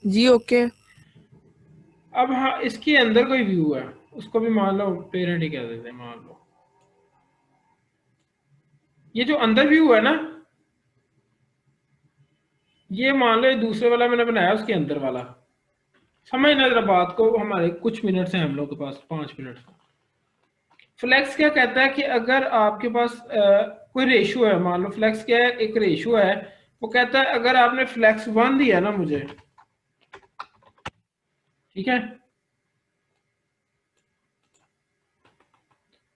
जी ओके। अब हाँ, इसके अंदर कोई व्यू है, उसको भी मान लो पेरेंट ही कह देते हैं, मान लो ये जो अंदर व्यू है ना, ये मान लो ये दूसरे वाला मैंने बनाया उसके अंदर वाला। समझना जरा बात को, हमारे कुछ मिनट से हम लोग के पास 5 मिनट। फ्लेक्स क्या कहता है कि अगर आपके पास कोई रेशियो है, मान लो फ्लेक्स क्या है, एक रेशियो है। वो कहता है अगर आपने फ्लेक्स 1 दिया ना मुझे, ठीक है,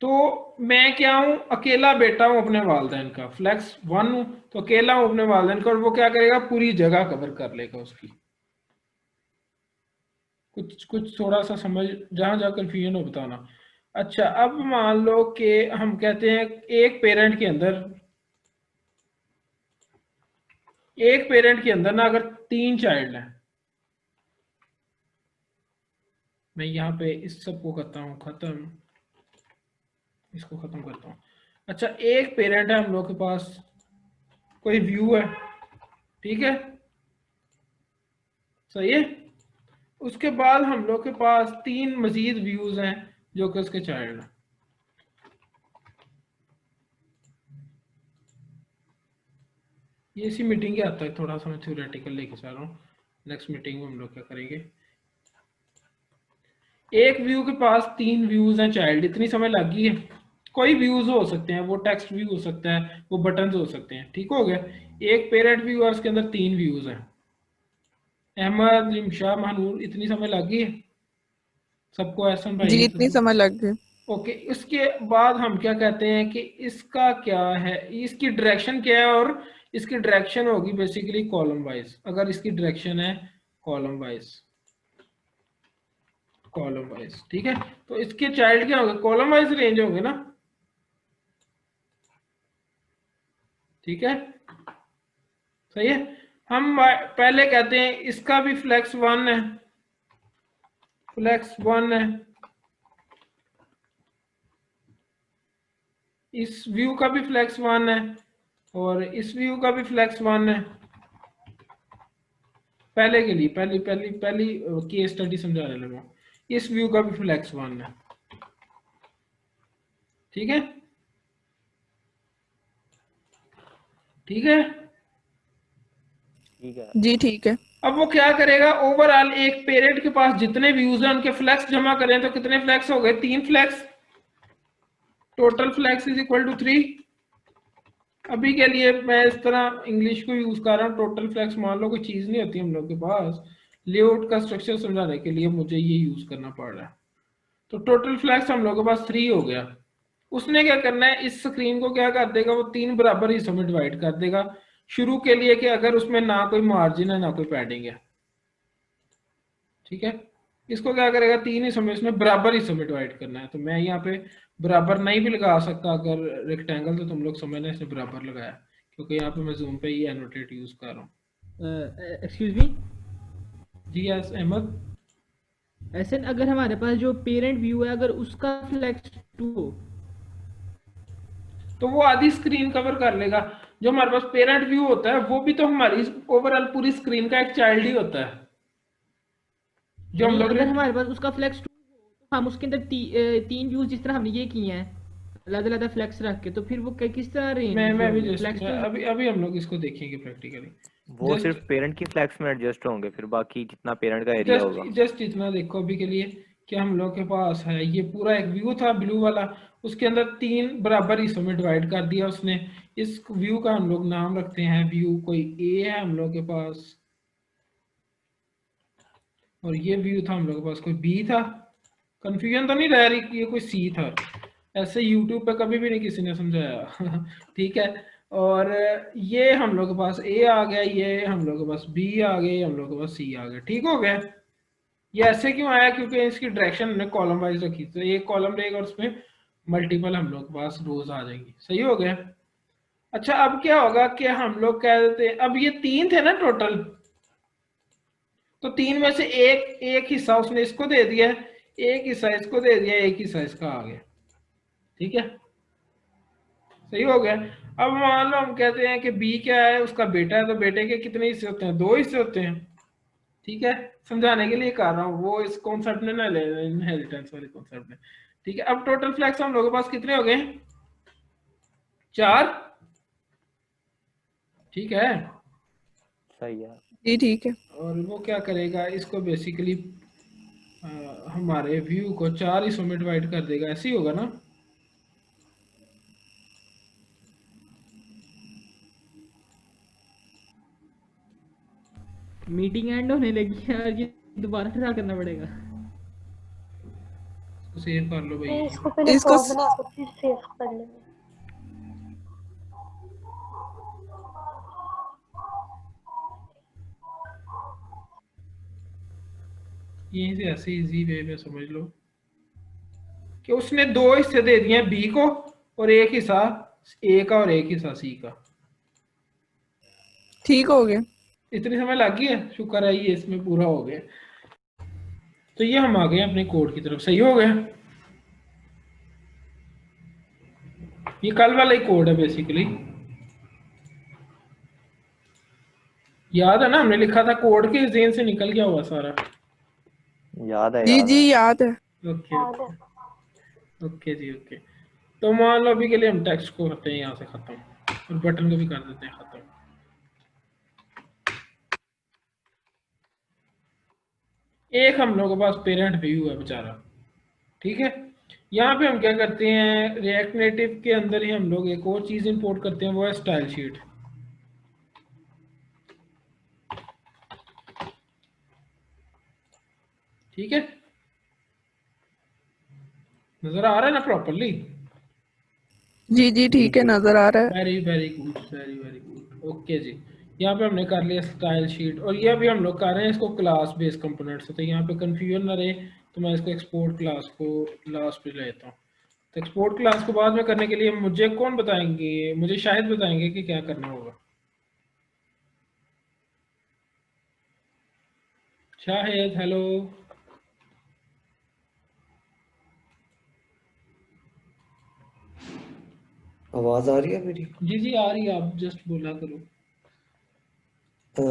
तो मैं क्या हूं, अकेला बेटा हूं अपने वालिदैन का। फ्लेक्स 1 हूं तो अकेला हूं अपने वालिदैन का, और वो क्या करेगा, पूरी जगह कवर कर लेगा उसकी। कुछ कुछ थोड़ा सा समझ, जहां जहां कंफ्यूजन हो बताना। अच्छा, अब मान लो कि हम कहते हैं एक पेरेंट के अंदर ना अगर 3 चाइल्ड हैं, मैं यहाँ पे इस सब को करता हूँ खत्म, इसको खत्म करता हूँ। अच्छा, एक पेरेंट है हम लोग के पास, कोई व्यू है, ठीक है, सही है। उसके बाद हम लोग के पास 3 मजीद व्यूज हैं जो कि उसके चाइल्ड हैं। ये इसी मीटिंग के आता है, थोड़ा सा मैं थ्योरेटिकल लेके चल रहा हूँ। नेक्स्ट मीटिंग में हम लोग क्या करेंगे, एक व्यू के पास 3 व्यूज हैं चाइल्ड, इतनी समझ लग गई है। कोई व्यूज हो सकते हैं, वो टेक्स्ट व्यू हो सकता है, वो बटन्स हो सकते हैं, ठीक हो गया। एक पेरेंट व्यू और उसके अंदर 3 व्यूज हैं। अहमद, रिमशा, महानूर, इतनी समझ लग गई है सबको? एहसन भाई, जी इतनी समझ लग गई। ओके। इसके बाद हम क्या कहते हैं कि इसका क्या है, इसकी डायरेक्शन क्या है, और इसकी डायरेक्शन होगी बेसिकली कॉलम वाइज। अगर इसकी डायरेक्शन है कॉलम वाइज, कॉलम वाइज, ठीक है, तो इसके चाइल्ड क्या होंगे, कॉलम वाइज रेंज होंगे ना, ठीक है, सही है। हम पहले कहते हैं इसका भी फ्लेक्स 1 है, फ्लेक्स 1 है, इस व्यू का भी फ्लेक्स 1 है, और इस व्यू का भी फ्लेक्स 1 है। पहले के लिए पहली केस स्टडी समझाने लगा। इस व्यू का भी फ्लेक्स 1 है, ठीक है, ठीक है, ठीक है। जी ठीक है। अब वो क्या करेगा, ओवरऑल एक पेरेंट के पास जितने व्यूज हैं उनके फ्लेक्स जमा करें तो कितने फ्लेक्स हो गए, 3 flex. Total flex is equal to 3। अभी के लिए मैं इस तरह इंग्लिश को यूज कर रहा हूँ। टोटल फ्लेक्स मान लो कोई चीज नहीं होती हम लोग के पास, लेआउट का स्ट्रक्चर समझाने के लिए मुझे ये यूज करना पड़ रहा है। तो टोटल फ्लेक्स हम लोग के पास 3 हो गया। उसने क्या करना है, इस स्क्रीन को क्या कर देगा, वो 3 बराबर हिस्सों में डिवाइड कर देगा शुरू के लिए, कि अगर उसमें ना कोई मार्जिन है ना कोई पैडिंग है, ठीक है। इसको क्या करेगा, 3 हिस्सों में, इसमें बराबर हिस्सों में डिवाइड करना है। तो मैं यहाँ पे बराबर नहीं भी लगा सकता, अगर रेक्टेंगल तो तुम लोग समझना इसने बराबर लगाया, क्योंकि यहाँ पे मैं जूम पे ही एनोटेट यूज कर रहा हूँ। एक्सक्यूज मी, जी यस अहमद। ऐसे अगर हमारे पास जो पेरेंट व्यू है अगर उसका फ्लेक्स 2 हो तो वो आधी स्क्रीन कवर कर लेगा। जो हमारे पास पेरेंट व्यू होता है वो भी तो हमारी ओवरऑल पूरी स्क्रीन का एक चाइल्ड ही होता है, जो हम नहीं, लोग अगर ने। हमारे पास उसका फ्लेक्स 2 हो तो हम उसके अंदर 3 व्यूज जिस तरह हमने ये किए हैं अलग अलग फ्लेक्स रख के, तो फिर वो किस तरह रेंज मैं भी होंगे जस्ट फ्लेक्स तो अभी हम लोग इसको देखेंगे प्रैक्टिकली। वो जस्ट सिर्फ पेरेंट की फ्लैग्स में एडजस्ट होंगे, फिर बाकी जितना पेरेंट का एरिया होगा। जस्ट इतना देखो अभी के लिए कि हम लोग के पास है ये पूरा एक व्यू था ब्लू वाला, उसके अंदर 3 बराबर हिस्सों में डिवाइड कर दिया उसने। इस व्यू का हम लोग नाम रखते हैं व्यू कोई ए है हम लोग के पास, और ये व्यू था हम लोग के पास कोई बी था। कंफ्यूजन तो नहीं रह रही कि ये कोई सी था? ऐसे यूट्यूब पे कभी भी नहीं किसी ने समझाया ठीक है। और ये हम लोग के पास ए आ गया, ये हम लोग के पास बी आ गए, हम लोग के पास सी आ गया। ठीक हो गया? ये ऐसे क्यों आया? क्योंकि इसकी डायरेक्शन हमने कॉलम वाइज रखी, तो एक कॉलम रहेगा और उसमें मल्टीपल हम लोग के पास रोज आ जाएंगी। सही हो गया? अच्छा, अब क्या होगा कि हम लोग कह देते हैं, अब ये 3 थे ना टोटल, तो 3 में से एक एक हिस्सा उसने इसको दे दिया, एक हिस्सा इसको दे दिया, एक हिस्सा इसका आ गया। ठीक है, सही हो गया। अब मान लो हम कहते हैं कि बी क्या है, उसका बेटा है, तो बेटे के कितने हिस्से होते हैं? 2 हिस्से होते हैं। ठीक है, समझाने के लिए कर रहा हूँ, वो इस कॉन्सेप्ट में ना ले, इनहेरिटेंस वाले कॉन्सेप्ट में। ठीक है, अब टोटल फ्लैक्स हम लोगों के पास कितने हो गए? 4। ठीक है, सही है। जी ठीक है। और वो क्या करेगा, इसको बेसिकली हमारे व्यू को 4 हिस्सों में डिवाइड कर देगा। ऐसे ही होगा ना? मीटिंग एंड होने लगी है और ये दोबारा ट्राई करना पड़ेगा। सेव कर लो भाई। नहीं, इसको पहले इसको फॉर्म बना कर फिर सेव कर लेंगे। यहीं से ऐसे इजी वे में समझ लो कि उसने 2 हिस्से दे दिए हैं बी को, और एक हिस्सा ए का और एक हिस्सा सी का। ठीक हो गया। इतनी समय लग गई है, शुक्र है ये इसमें पूरा हो गया। तो ये हम आ गए अपने कोड की तरफ। सही हो गया? ये कल वाला ही कोड है बेसिकली। याद है ना, हमने लिखा था कोड के जेन से निकल गया हुआ सारा। याद है जी याद जी है। याद है। ओके याद है। ओके जी ओके। तो मान लो अभी के लिए हम टेक्स्ट को करते हैं यहाँ से खत्म, और बटन को भी कर देते हैं खत्म। एक हम लोगों के पास पेरेंट व्यू है बेचारा। ठीक है, यहाँ पे हम क्या करते हैं, रिएक्ट नेटिव के अंदर ही हम लोग एक और चीज इंपोर्ट करते हैं, वो है स्टाइल शीट। ठीक है, नजर आ रहा है ना प्रॉपरली? जी जी ठीक है, नजर आ रहा है। Very very good, very very good. Okay जी, यहाँ पे हमने कर लिया स्टाइल शीट, और ये अभी हम लोग कर रहे हैं इसको क्लास बेस कंपोनेंट से। तो यहाँ पे कंफ्यूजन ना रहे, तो मैं इसको एक्सपोर्ट क्लास को लास्ट पे लेता हूँ। तो एक्सपोर्ट क्लास को बाद में करने के लिए मुझे कौन बताएंगे? मुझे शायद बताएंगे कि क्या करना होगा। शाहिद, हेलो। आवाज आ रही है मेरी? जी जी आ रही है, आप जस्ट बोला करो।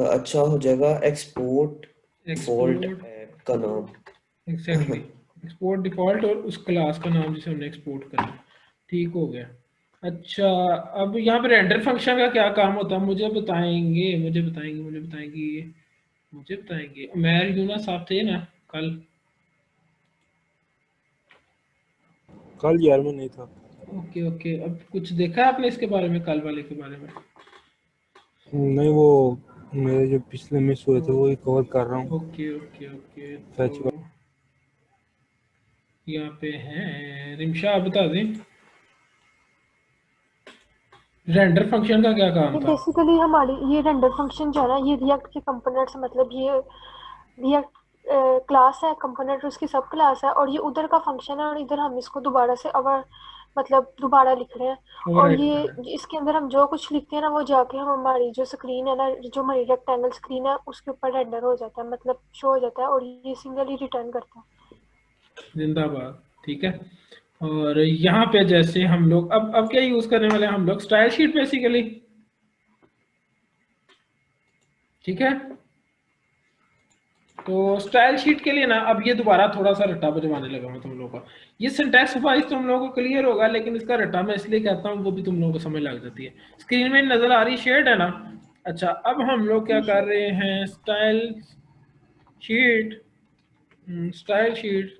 अच्छा हो जाएगा एक्सपोर्ट डिफॉल्ट एक्सपोर्ट, ऐप का नाम। एग्जैक्टली, एक्सपोर्ट डिफॉल्ट और उस क्लास का नाम जिसे हमने एक्सपोर्ट करना। ठीक हो गया। अच्छा, अब यहाँ पे रेंडर फंक्शन का क्या काम होता है? मुझे बताएंगे, मुझे बताएंगे, मुझे बताएंगे, मुझे बताएंगे। उमैर यूनुस साहब थे ना कल? कल यार मैं नहीं था। ओके ओके, अब कुछ देखा है आपने इसके बारे में, कल वाले के बारे में? नहीं, वो मेरे जो पिछले मिस हुए थे वही कवर कर रहा हूँ। ओके ओके ओके, फैच तो यहाँ पे हैं रिमशा, आप बता दें रेंडर फंक्शन का क्या काम ये था? बेसिकली हमारी ये रेंडर फंक्शन जो है ना, ये रिएक्ट के कंपोनेंट्स, मतलब ये रिएक्ट क्लास है, कंपोनेंट उसकी सब क्लास है, और ये उधर का फंक्शन है, और इधर हम इसको दोबारा से मतलब दोबारा लिख रहे हैं। और ओवरराइड ये कर रहे इसके अंदर हम जो कुछ लिखते हैं ना, वो जाके हम हमारी जो स्क्रीन है ना, जो हमारी रेक्टेंगल स्क्रीन है उसके ऊपर रेंडर हो जाता है, मतलब शो हो जाता है, और ये सिंगल ही रिटर्न करता है। हैं, जिंदाबाद। ठीक है, और यहाँ पे जैसे हम लोग अब क्या यूज करने वाले हैं हम लोग? Style sheet basically. ठीक है, तो स्टाइल शीट के लिए ना अब ये दोबारा थोड़ा सा रट्टा बजवाने लगा मैं तुम लोगों का। ये सिंटैक्स वाइज तुम लोगों को क्लियर होगा, लेकिन इसका रट्टा मैं इसलिए कहता हूँ वो भी तुम लोगों को समझ लग जाती है। स्क्रीन में नजर आ रही शेड है ना? अच्छा, अब हम लोग क्या कर रहे हैं, style sheet, style sheet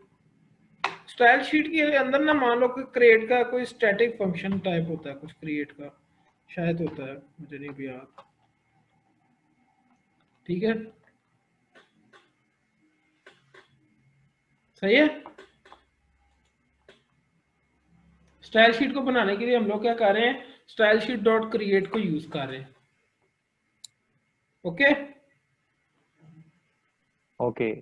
style sheet के अंदर ना मान लो कि क्रिएट का कोई स्टैटिक फंक्शन टाइप होता है, कुछ क्रिएट का शायद होता है, मुझे नहीं भी याद। ठीक है, सही है। स्टाइल शीट को बनाने के लिए हम लोग क्या कर रहे हैं, स्टाइल शीट डॉट क्रिएट को यूज कर रहे हैं। ओके ओके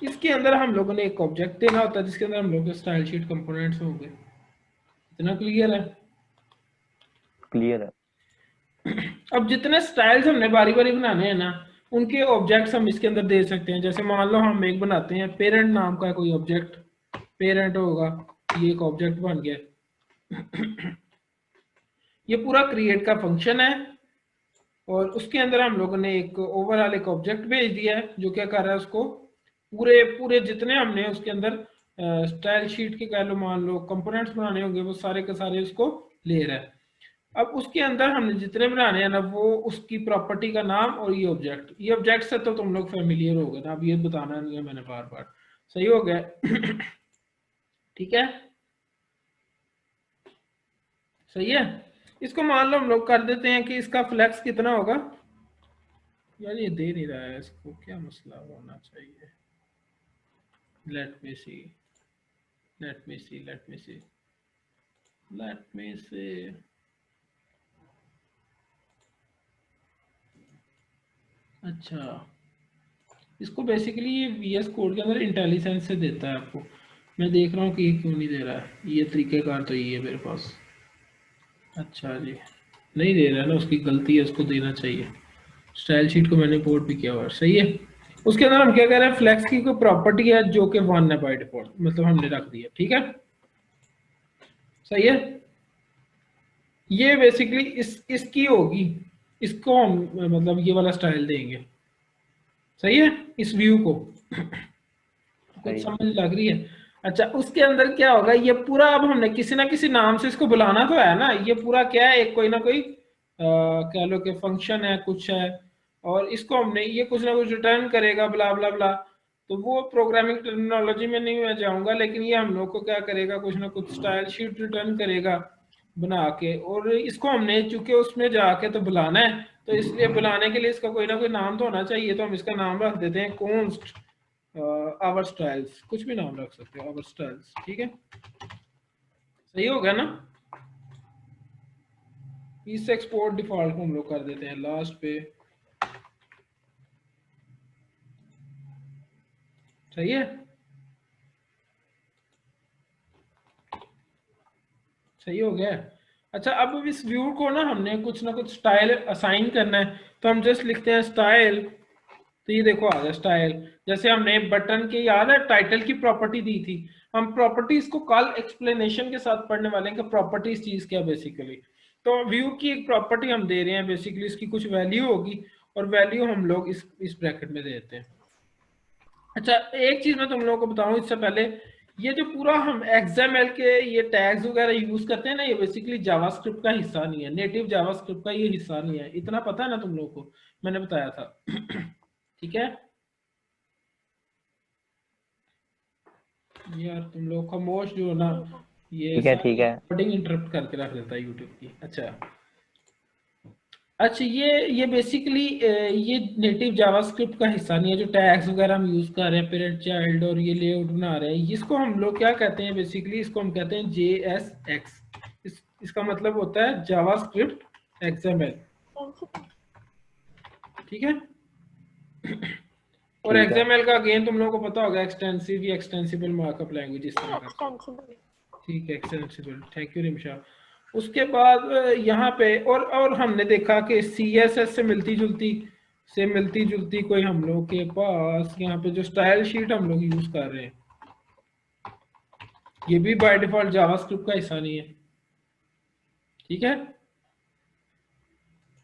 इसके अंदर हम लोगों ने एक ऑब्जेक्ट देना होता है जिसके अंदर हम लोग के स्टाइल शीट कंपोनेंट्स होंगे। इतना क्लियर है? क्लियर है। अब जितने स्टाइल्स हमने बारी बारी बनाने हैं ना, उनके ऑब्जेक्ट्स हम इसके अंदर दे सकते हैं। जैसे मान लो हम एक बनाते हैं पेरेंट नाम का कोई ऑब्जेक्ट, पेरेंट होगा, ये एक ऑब्जेक्ट बन गया। ये पूरा क्रिएट का फंक्शन है और उसके अंदर हम लोगों ने एक ओवरऑल एक ऑब्जेक्ट भेज दिया है जो क्या कर रहा है, उसको पूरे पूरे जितने हमने उसके अंदर स्टाइल शीट के कह लो मान लो कंपोनेंट्स बनाने होंगे वो सारे के सारे उसको ले रहा है। अब उसके अंदर हमने जितने बनाने हैं ना वो उसकी प्रॉपर्टी का नाम और ये ऑब्जेक्ट से तो तुम लोग फेमिलियर हो गए ना, अब ये बताना नहीं है मैंने बार बार। सही हो गया? ठीक है, सही है। इसको मान लो हम लोग कर देते हैं कि इसका फ्लेक्स कितना होगा। यार ये दे नहीं रहा है, इसको क्या मसला होना चाहिए। लेट मी सी लेट मी सी लेट मी सी लेट मी सी अच्छा, इसको बेसिकली ये VS कोड के अंदर इंटेलिजेंस से देता है आपको। मैं देख रहा हूँ कि ये क्यों नहीं दे रहा है, ये तरीकेकार तो ये है मेरे पास। अच्छा जी, नहीं दे रहा है ना, उसकी गलती है, उसको देना चाहिए। स्टाइल शीट को मैंने इंपोर्ट भी किया हुआ है, सही है। उसके अंदर हम क्या कह रहे हैं, फ्लेक्स की कोई प्रॉपर्टी है जो कि 1 है बाय डिफॉल्ट, मतलब हमने रख दिया। ठीक है, सही है। ये बेसिकली इसकी होगी, इसको हम मतलब ये वाला स्टाइल देंगे। सही है, इस व्यू को कुछ समझ लग रही है? अच्छा, उसके अंदर क्या होगा, ये पूरा अब हमने किसी ना किसी नाम से इसको बुलाना तो है ना। ये पूरा क्या है, एक कोई ना कोई कह लो कि फंक्शन है, कुछ है, और इसको हमने ये कुछ ना कुछ रिटर्न करेगा, ब्ला ब्ला ब्ला। तो वो प्रोग्रामिंग टर्मिनोलॉजी में नहीं मैं जाऊंगा, लेकिन ये हम लोग को क्या करेगा, कुछ ना कुछ स्टाइल शीट रिटर्न करेगा बना के। और इसको हमने चूंकि उसमें जाके तो बुलाना है, तो इसलिए बुलाने के लिए इसका कोई ना कोई नाम तो होना चाहिए। तो हम इसका नाम रख देते हैं कॉन्स्ट आवर स्टाइल्स, कुछ भी नाम रख सकते हो, आवर स्टाइल्स। ठीक है, सही हो गया ना। इस एक्सपोर्ट डिफॉल्ट को हम लोग कर देते हैं लास्ट पे। सही है, सही हो गया। अच्छा, अब इस व्यू को ना हमने कुछ ना कुछ स्टाइल असाइन करना है, तो हम जस्ट लिखते हैं स्टाइल। तो ये देखो आ गया स्टाइल। जैसे हमने बटन के याद है टाइटल की प्रॉपर्टी दी थी, हम प्रॉपर्टीज को कल एक्सप्लेनेशन के साथ पढ़ने वाले हैं कि प्रॉपर्टीज चीज क्या बेसिकली। तो व्यू की एक प्रॉपर्टी हम दे रहे हैं, बेसिकली इसकी कुछ वैल्यू होगी और वैल्यू हम लोग इस ब्रैकेट में देते हैं। अच्छा, एक चीज मैं तुम लोगों को बताऊं इससे पहले, ये जो पूरा हम XML के ये टैग्स वगैरह यूज करते हैं ना, ये बेसिकली जावास्क्रिप्ट का हिस्सा नहीं है, नेटिव जावास्क्रिप्ट का ये हिस्सा नहीं है। इतना पता है ना तुम लोगों को, मैंने बताया था। ठीक है यार, तुम लोग खामोश जो ना, ये ठीक है ठीक है। रिकॉर्डिंग इंटरप्ट करके रख देता है यूट्यूब की। अच्छा, ये बेसिकली ये नेटिव जावास्क्रिप्ट का हिस्सा नहीं है। जो टैग्स वगैरह हम यूज कर रहे हैं, पेरेंट चाइल्ड और ये लेआउट बना रहे हैं, इसको हम लोग क्या कहते हैं, बेसिकली इसको हम कहते हैं JSX। इसका मतलब होता है जावास्क्रिप्ट XML। ठीक है, और ठीक है। XML का अगेन तुम लोगों को पता होगा, एक्सटेंसिव या एक्सटेंसिबल मार्कअप लैंग्वेज इस तरह का। एक्सटेंसिबल। ठीक है, एक्सटेंसिबल, थैंक यू रिमशा। उसके बाद यहाँ पे और हमने देखा कि CSS से मिलती जुलती कोई हम लोग के पास यहाँ पे जो स्टाइल शीट हम लोग यूज कर रहे हैं, ये भी बाय डिफॉल्ट जावास्क्रिप्ट का हिस्सा नहीं है। ठीक है,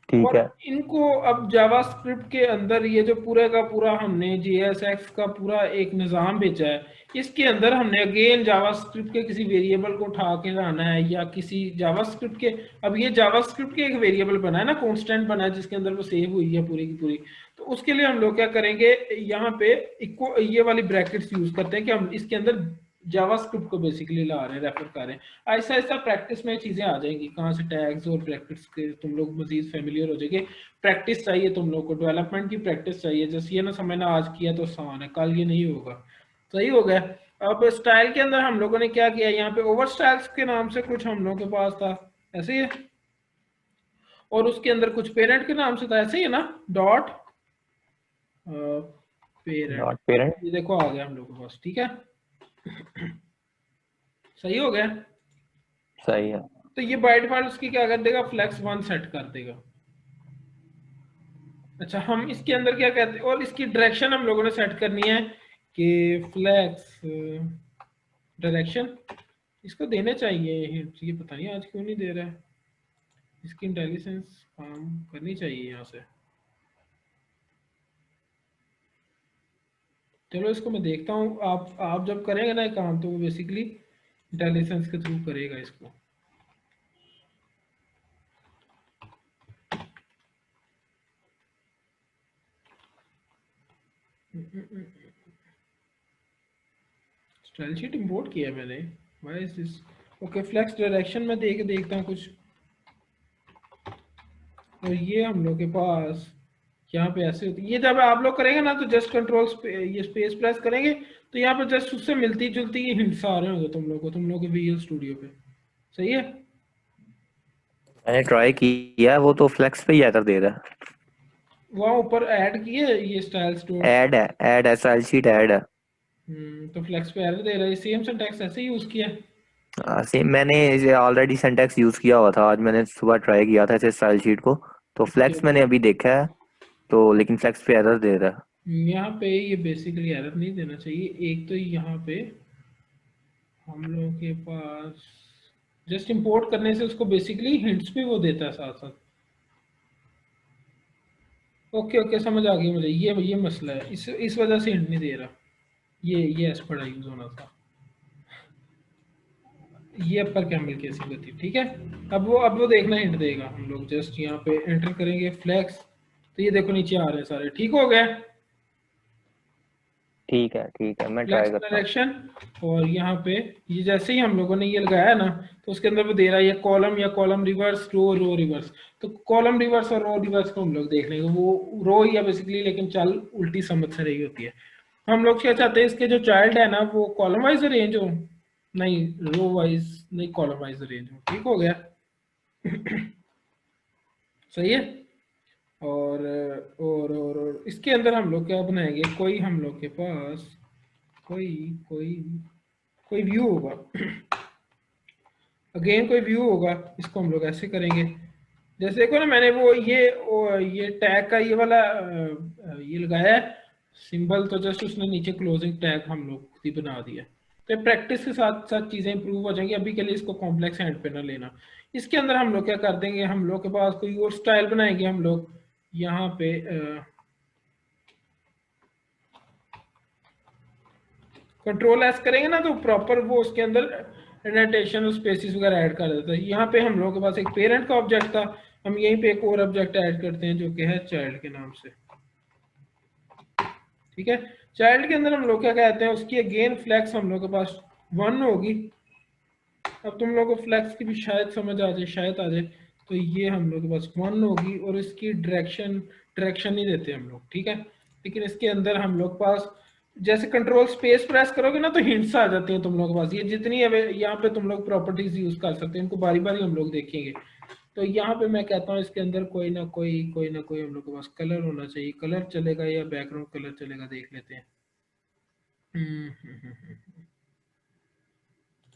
ठीक और है। इनको अब जावास्क्रिप्ट के अंदर ये जो पूरा का पूरा हमने JSX का पूरा एक निज़ाम भेजा है, इसके अंदर हमने अगेन जावास्क्रिप्ट के किसी वेरिएबल को उठा के लाना है, या किसी जावास्क्रिप्ट के, अब ये जावास्क्रिप्ट के एक वेरिएबल बना है ना, कांस्टेंट बना है जिसके अंदर वो सेव हुई है पूरी की पूरी। तो उसके लिए हम लोग क्या करेंगे, यहाँ पे ये वाली ब्रैकेट्स यूज करते हैं कि हम इसके अंदर जावास्क्रिप्ट को बेसिकली ला रहे हैं, रेफर कर रहे हैं। ऐसा ऐसा प्रैक्टिस में चीजें आ जाएंगी, कहाँ से टैग्स और प्रैक्टिस के तुम लोग मजीद फेमिलियर हो जाएंगे। प्रैक्टिस चाहिए तुम लोग को, डेवलपमेंट की प्रैक्टिस चाहिए। जैसे ये ना समझना आज किया तो आसान है, कल ये नहीं होगा। सही हो गया। अब स्टाइल के अंदर हम लोगों ने क्या किया, यहाँ पे ओवर स्टाइल्स के नाम से कुछ हम लोगों के पास था, ऐसे ही है, और उसके अंदर कुछ पेरेंट के नाम से था, ऐसे ही है ना, डॉट पेरेंट। Not parent. ये देखो आ गया हम लोग के पास, ठीक है, सही हो गया। सही है। तो ये बाय डिफॉल्ट उसकी क्या कर देगा, फ्लेक्स 1 सेट कर देगा। अच्छा, हम इसके अंदर क्या कहते हैं, और इसकी डायरेक्शन हम लोगों ने सेट करनी है कि फ्लेक्स डायरेक्शन इसको देने चाहिए ये पता नहीं आज क्यों नहीं दे रहा है। इसकी इंटेलिजेंस काम करनी चाहिए यहाँ से। चलो इसको मैं देखता हूँ, आप जब करेंगे ना ये काम तो वो बेसिकली इंटेलिजेंस के थ्रू करेगा इसको। स्टाइल शीट इंपोर्ट किया है मैंने, why is this. Okay, flex direction में देखता हूँ कुछ, और ये हम लोग के पास यहाँ पे ऐसे होती है। ये जब आप लोग करेंगे ना तो जस्ट कंट्रोल ये स्पेस प्रेस करेंगे तो यहाँ पे जस्ट उससे मिलती जुलती ये हिंट्स आ रहे होंगे तुम लोग के विजुअल स्टूडियो पे। सही है, मैंने ट्राई किया, वो तो फ्लेक्स पे ही एरर दे रहा है। वहाँ ऊपर ऐड किए ये स्टाइल स्टोर, ऐड है, ऐड है, स्टाइल शीट ऐड है। तो फ्लेक्स पे एरर दे रहा है। सेम सिंटैक्स ऐसे यूज किया है। सेम मैंने ऑलरेडी सिंटैक्स यूज किया हुआ था, आज मैंने सुबह ट्राई किया था इसे स्टाइल शीट को, तो फ्लेक्स मैंने अभी देखा है तो, लेकिन फ्लेक्स पे एरर दे रहा है। यहाँ पे ये बेसिकली एरर नहीं देना चाहिए। एक तो यहाँ पे हम लोगों के पास जस्ट इंपोर्ट करने से उसको बेसिकली हिंट्स भी वो देता है साथ साथ। ओके ओके, समझ आ गई मुझे, ये मसला है, इस वजह से हिंट नहीं दे रहा। ये एस बड़ा यूज होना था, ये अपर कैमल की ऐसी गति, ठीक है। अब वो देखना हिंट देगा। हम लोग जस्ट यहाँ पे एंटर करेंगे फ्लैक्स, तो ये देखो नीचे आ रहे हैं सारे, ठीक हो गया। ठीक है, मैं ट्राई फ्लैक्स करता हूँ। डायरेक्शन, और यहाँ पे ये जैसे ही हम लोगों ने ये लगाया ना तो उसके अंदर वो दे रहा है ये कॉलम या कॉलम रिवर्स, रो रिवर्स। तो कॉलम रिवर्स और रो रिवर्स को हम लोग देख लेंगे, वो रो ही है बेसिकली, लेकिन चल उल्टी समझ से रही होती है। हम लोग क्या चाहते हैं, इसके जो चाइल्ड है ना वो कॉलम वाइज अरेंज हो, नहीं रो वाइज नहीं, कॉलम वाइज अरेंज हो। ठीक हो गया, सही है। और इसके अंदर हम लोग क्या बनाएंगे, कोई हम लोग के पास कोई व्यू होगा, अगेन कोई व्यू होगा। इसको हम लोग ऐसे करेंगे, जैसे देखो ना मैंने ये टैग का ये वाला ये लगाया है सिंबल, तो जस्ट उसने नीचे क्लोजिंग टैग हम लोग खुद ही बना दिया। तो प्रैक्टिस के साथ साथ चीजें इंप्रूव हो जाएंगी। अभी के लिए इसको कॉम्प्लेक्स हैंड पे ना लेना। इसके अंदर हम लोग क्या कर देंगे, हम लोग के पास कोई और स्टाइल बनाएंगे। हम लोग यहाँ पे कंट्रोल एस करेंगे ना तो प्रॉपर वो उसके अंदर इंडेंटेशन और स्पेसिस वगैरह ऐड कर देता है। यहाँ पे हम लोगों के पास एक पेरेंट का ऑब्जेक्ट था, हम यहीं पे एक और ऑब्जेक्ट ऐड करते हैं जो कि है चाइल्ड के नाम से। ठीक है, चाइल्ड के अंदर हम लोग क्या कहते हैं, उसकी अगेन फ्लैक्स हम लोग के पास 1 होगी। अब तुम लोग को फ्लैक्स की भी शायद समझ आ जाए, शायद आ जाए। तो ये हम लोग के पास 1 होगी, और इसकी डायरेक्शन नहीं देते हम लोग, ठीक है। लेकिन इसके अंदर हम लोग पास जैसे कंट्रोल स्पेस प्रेस करोगे ना तो हिंट्स आ जाती हैं तुम लोग के पास। ये जितनी यहाँ पे तुम लोग प्रॉपर्टीज यूज कर सकते हैं, इनको बारी बारी हम लोग देखेंगे। तो यहाँ पे मैं कहता हूँ इसके अंदर कोई ना कोई हम लोग के पास कलर होना चाहिए। कलर चलेगा या बैकग्राउंड कलर चलेगा, देख लेते हैं।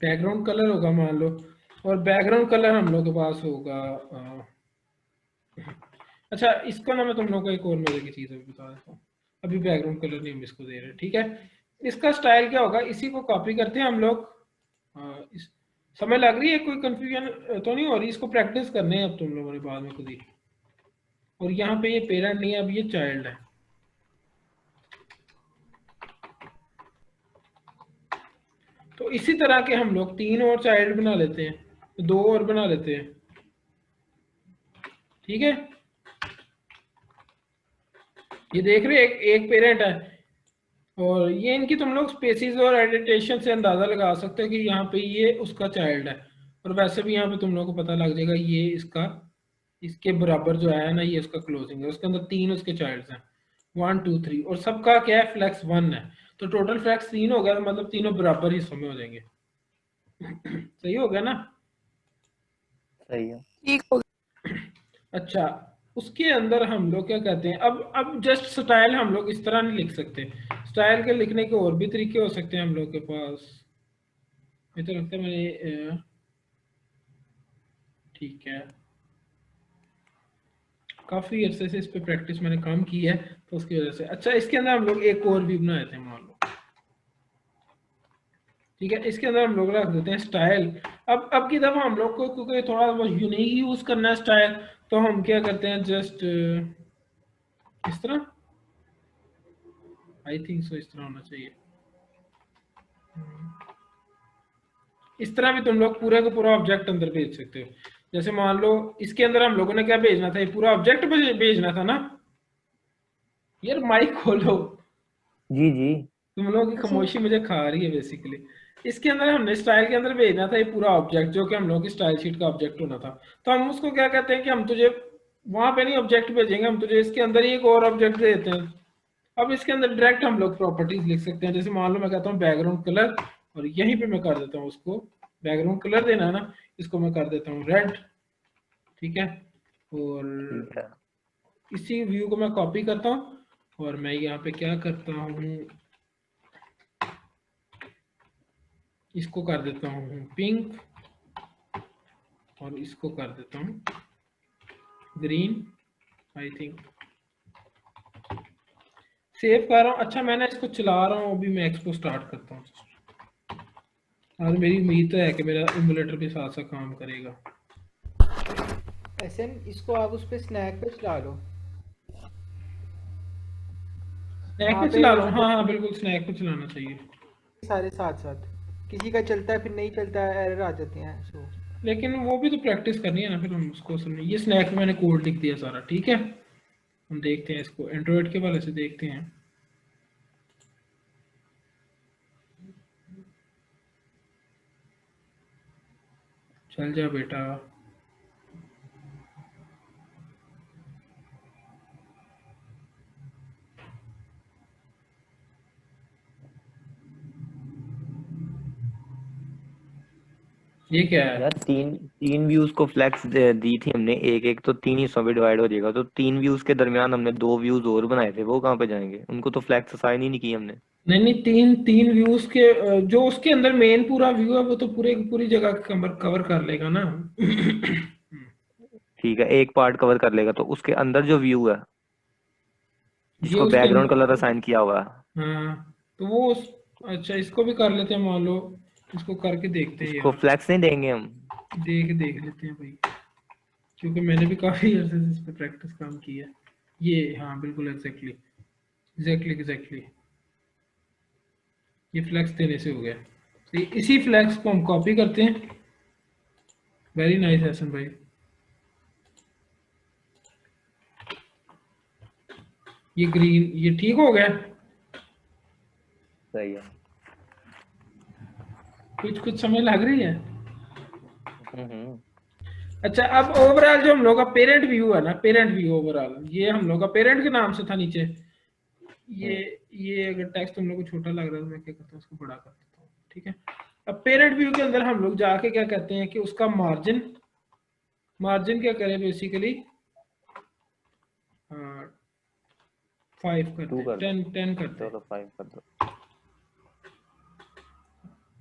बैकग्राउंड कलर होगा मान लो, और बैकग्राउंड कलर हम लोग के पास होगा अच्छा, इसको ना मैं तुम लोग को एक और मजे की चीज बता देता हूँ। अभी बैकग्राउंड कलर नहीं हम इसको दे रहे, ठीक है। इसका स्टाइल क्या होगा, इसी को कॉपी करते हैं हम लोग। समय लग रही है, कोई कंफ्यूजन तो नहीं हो रही? इसको प्रैक्टिस करने हैं अब तुम लोगों ने बाद में खुद ही। और यहाँ पे ये पेरेंट नहीं है, अब ये चाइल्ड है। तो इसी तरह के हम लोग 3 और चाइल्ड बना लेते हैं, 2 और बना लेते हैं, ठीक है। ये देख रहे एक पेरेंट है और ये इनकी तुम लोग स्पेसिस और एडिटेशन से अंदाजा लगा सकते हो कि यहाँ पे ये उसका चाइल्ड है, और वैसे भी यहाँ पे तुम लोग को पता लग जाएगा ये इसका, इसके बराबर जो है ना ये उसका क्लोजिंग है, उसके अंदर 3 उसके चाइल्ड्स हैं, 1 2 3, और सबका क्या है फ्लैक्स 1 है, तो टोटल फ्लैक्स 3 हो गया, मतलब तीनों बराबर हिस्सों में हो जाएंगे। सही हो गया ना? सही है। ठीक हो अच्छा, उसके अंदर हम लोग क्या कहते हैं, अब जस्ट स्टाइल हम लोग इस तरह नहीं लिख सकते, स्टाइल के लिखने के और भी तरीके हो सकते हैं हम लोग के पास। मुझे तो लगता है मैंने ठीक है, काफी अरसे से इस पे प्रैक्टिस मैंने काम की है तो उसकी वजह से। अच्छा, इसके अंदर हम लोग एक और भी बनाए थे मान लो, ठीक है, इसके अंदर हम लोग रख देते हैं स्टाइल। अब की दफा हम लोग को क्योंकि थोड़ा यूनिक यूज करना है स्टाइल, तो हम क्या करते हैं जस्ट इस तरह, आई थिंक सो इस तरह होना चाहिए। इस तरह भी तुम लोग पूरे का पूरा ऑब्जेक्ट अंदर भेज सकते हो। जैसे मान लो इसके अंदर हम लोगों ने क्या भेजना था, ये पूरा ऑब्जेक्ट भेजना था ना। यार माइक खोलो, जी जी। तुम लोगों की खामोशी मुझे खा रही है बेसिकली। इसके अंदर हमने स्टाइल के अंदर भेजना था ये पूरा ऑब्जेक्ट, जो कि हम लोग की स्टाइल शीट का ऑब्जेक्ट होना था। तो हम उसको क्या कहते हैं कि हम तुझे वहां पे नहीं ऑब्जेक्ट भेजेंगे, हम तुझे इसके अंदर ही एक और ऑब्जेक्ट दे देते हैं। अब इसके अंदर डायरेक्ट हम लोग प्रॉपर्टीज लिख सकते हैं। जैसे मान लो मैं कहता हूँ बैकग्राउंड कलर, और यहीं पे मैं कर देता हूँ उसको बैकग्राउंड कलर देना है ना, इसको मैं कर देता हूँ रेड, ठीक है। और ठीक है। इसी व्यू को मैं कॉपी करता हूँ और मैं यहाँ पे क्या करता हूँ, इसको कर देता हूँ पिंक, और इसको कर देता हूँ ग्रीन, आई थिंक सेव कर रहा हूँ। अच्छा, मैंने इसको चला रहा हूँ, अभी मैं एक्सपो स्टार्ट करता हूँ। और मेरी उम्मीद तो है कि मेरा इमुलेटर भी साथ साथ काम करेगा। ऐसे इसको आप उस पे स्नैक पे चला लो, स्नैक वहाँ पे पे चला लो, हाँ हाँ मतलब बिल्कुल स्नैक पे चलाना चाहिए। सारे साथ साथ, किसी का चलता है फिर नहीं चलता है, एरर आ जाते हैं। सो लेकिन वो भी तो प्रैक्टिस करनी है ना, फिर हम उसको सुनिए। ये स्नैक में मैंने कोड लिख दिया सारा, ठीक है। हम देखते हैं इसको एंड्रॉइड के वाले से देखते हैं। चल जा बेटा। ये क्या है? यार तीन तीन व्यूज को फ्लैक्स दी थी हमने, एक एक तो 3 हिस्सों में डिवाइड हो जाएगा, तो 3 व्यूज के दरमियान हमने 2 व्यूज और बनाए थे, वो कहाँ पे जाएंगे? उनको तो फ्लैक्स असाइन ही नहीं की हमने। नहीं नहीं, तीन तीन व्यूज के जो उसके अंदर मेन पूरा व्यू है वो तो पूरे पूरी जगह कवर कवर कर लेगा ना। ठीक है, एक पार्ट कवर कर लेगा, तो उसके अंदर जो व्यू है ये जिसको उसके बैकग्राउंड अंदर, कलर असाइन किया हुआ है, हाँ तो वो अच्छा इसको भी कर लेते हैं मान लो, इसको करके देखते हैं उसको यार। फ्लैक्स नहीं देंगे हम? देख लेते हैं भाई, क्योंकि मैंने भी काफी अर्से से इस पे प्रैक्टिस काम की है। ये हाँ बिल्कुल एग्जैक्टली एग्जैक्टली ये फ्लैक्स देने से हो गया। तो इसी फ्लैक्स को हम कॉपी करते हैं। वेरी नाइस हसन भाई। ये ग्रीन, ये ठीक हो गया। सही है। कुछ कुछ समझ लग रही है। हम्म। अच्छा, अब ओवरऑल जो हम लोग का पेरेंट व्यू है ना, पेरेंट व्यू ओवरऑल ये हम लोग का पेरेंट के नाम से था नीचे। ये ये अगर टेक्स्ट तुम लोग को छोटा लग रहा है तो मैं क्या करता हूँ, उसको बड़ा कर देता हूँ, ठीक है। अब पेरेंट व्यू के अंदर हम लोग जाके क्या कहते हैं कि उसका मार्जिन, मार्जिन क्या करें बेसिकली 5 करते 2 हैं, कर दो, 10 करते हैं। चलो 5 कर दो।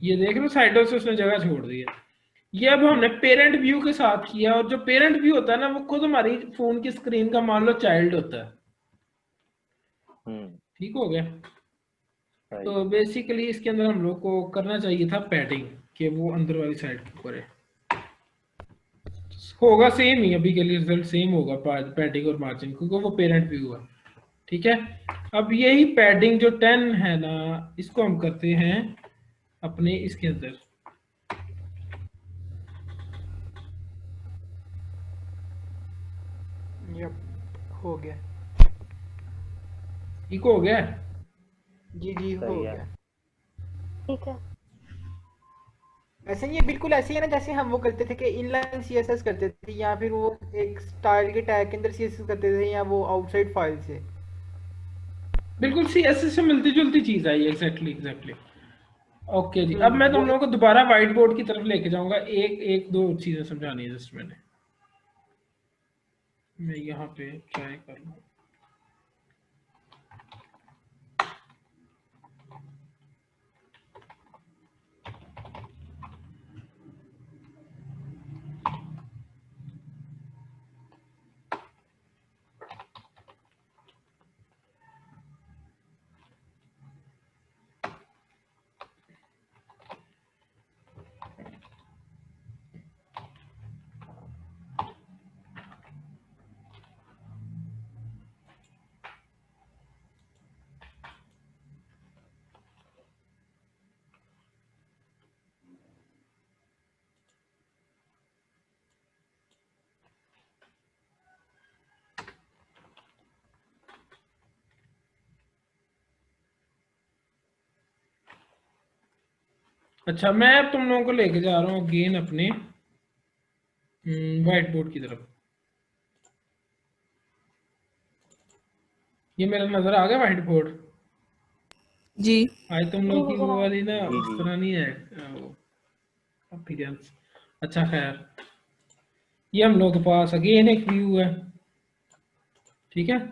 ये देख लो साइडों से उसने जगह छोड़ दी है। ये अब हमने पेरेंट व्यू के साथ किया, और जो पेरेंट व्यू होता है ना वो खुद हमारी फोन की स्क्रीन का मान लो चाइल्ड होता है। ठीक हो गया। सही तो है। बेसिकली इसके अंदर हम लोग को करना चाहिए था पैडिंग, कि वो अंदर वाली साइड को करे। होगा सेम ही, अभी के लिए रिजल्ट सेम होगा पैडिंग और मार्जिन, क्योंकि वो पेरेंट व्यू है, ठीक है। अब यही पैडिंग जो 10 है ना, इसको हम करते हैं अपने इसके अंदर। यप, हो गया। ठीक हो गया। जी जी हो सही है। गया। ठीक है। ऐसे ये बिल्कुल ऐसे ही है ना जैसे हम वो करते थे कि इनलाइन सीएसएस करते थे, या फिर वो एक स्टाइल के टैग के अंदर सीएसएस करते थे, या वो आउटसाइड फाइल से। बिल्कुल CSS से मिलती जुलती चीज है ये, एग्जैक्टली एग्जैक्टली। ओके जी, अब मैं तुम वो लोगों को दोबारा व्हाइट बोर्ड की तरफ लेके जाऊंगा, एक एक दो चीजें समझानी है जस्ट मैंने। मैं यहाँ पे क्या कर लूँ, अच्छा मैं अब तुम लोगों को लेके जा रहा हूँ अगेन अपने व्हाइट बोर्ड की तरफ। ये मेरा नजर आ गया व्हाइट बोर्ड? जी। आज तुम जी लोग की नजर वो आ वाली ना जी उस जी। तरह नहीं है अपीयरेंस। अच्छा खैर, ये हम लोग के पास अगेन एक व्यू है, ठीक है।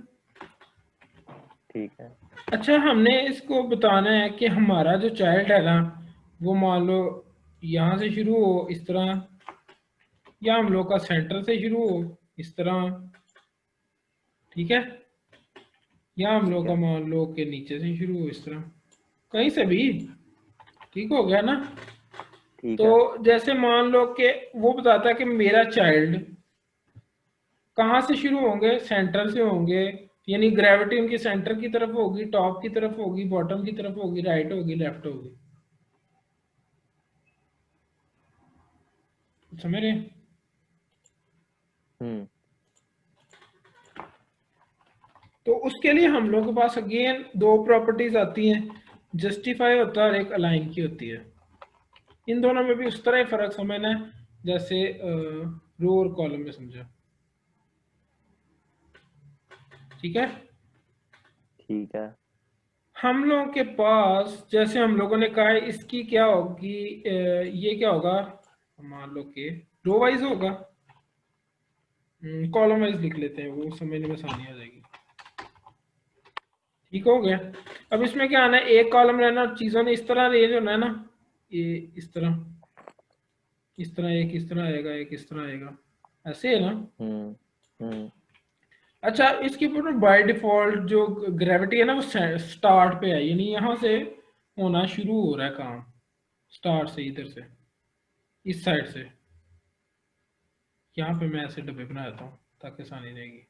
ठीक है। अच्छा हमने इसको बताना है कि हमारा जो चाइल्ड है ना, वो मान लो यहाँ से शुरू हो इस तरह, या हम लोग का सेंटर से शुरू हो इस तरह, ठीक है, या हम लोग ठीक का है। मान लो के नीचे से शुरू हो इस तरह, कहीं से भी ठीक हो गया ना। ठीक तो है। जैसे मान लो कि वो बताता है कि मेरा चाइल्ड कहाँ से शुरू होंगे, सेंटर से होंगे, यानी ग्रेविटी उनकी सेंटर की तरफ होगी, टॉप की तरफ होगी, बॉटम की तरफ होगी, राइट होगी, लेफ्ट होगी, समझ रहे हैं? हम्म। तो उसके लिए हम लोग के पास अगेन दो प्रॉपर्टीज आती हैं, जस्टिफाई होता है और एक अलाइन की होती है। इन दोनों में भी उस तरह ही फर्क समझना है जैसे रो और कॉलम में समझा, ठीक है। ठीक है। हम लोगों के पास जैसे हम लोगों ने कहा है इसकी क्या होगी, ये क्या होगा, मान लो कि रो वाइज होगा, कॉलम वाइज लिख लेते हैं, वो समझने में आसानी आ जाएगी। ठीक हो गया। अब इसमें क्या आना है, एक कॉलम रहना और चीजों ने इस तरह अरेंज होना है ना, ये इस तरह, इस तरह, एक इस तरह आएगा, एक इस तरह आएगा, ऐसे है ना। हम्म। हम्म। अच्छा इसके ऊपर बाय डिफॉल्ट जो ग्रेविटी है ना वो स्टार्ट पे है, यानी यहाँ से होना शुरू हो रहा है काम, स्टार्ट से, इधर से, इस साइड से। यहाँ पे मैं ऐसे डब्बे बना देता हूँ ताकि आसानी रहेगी।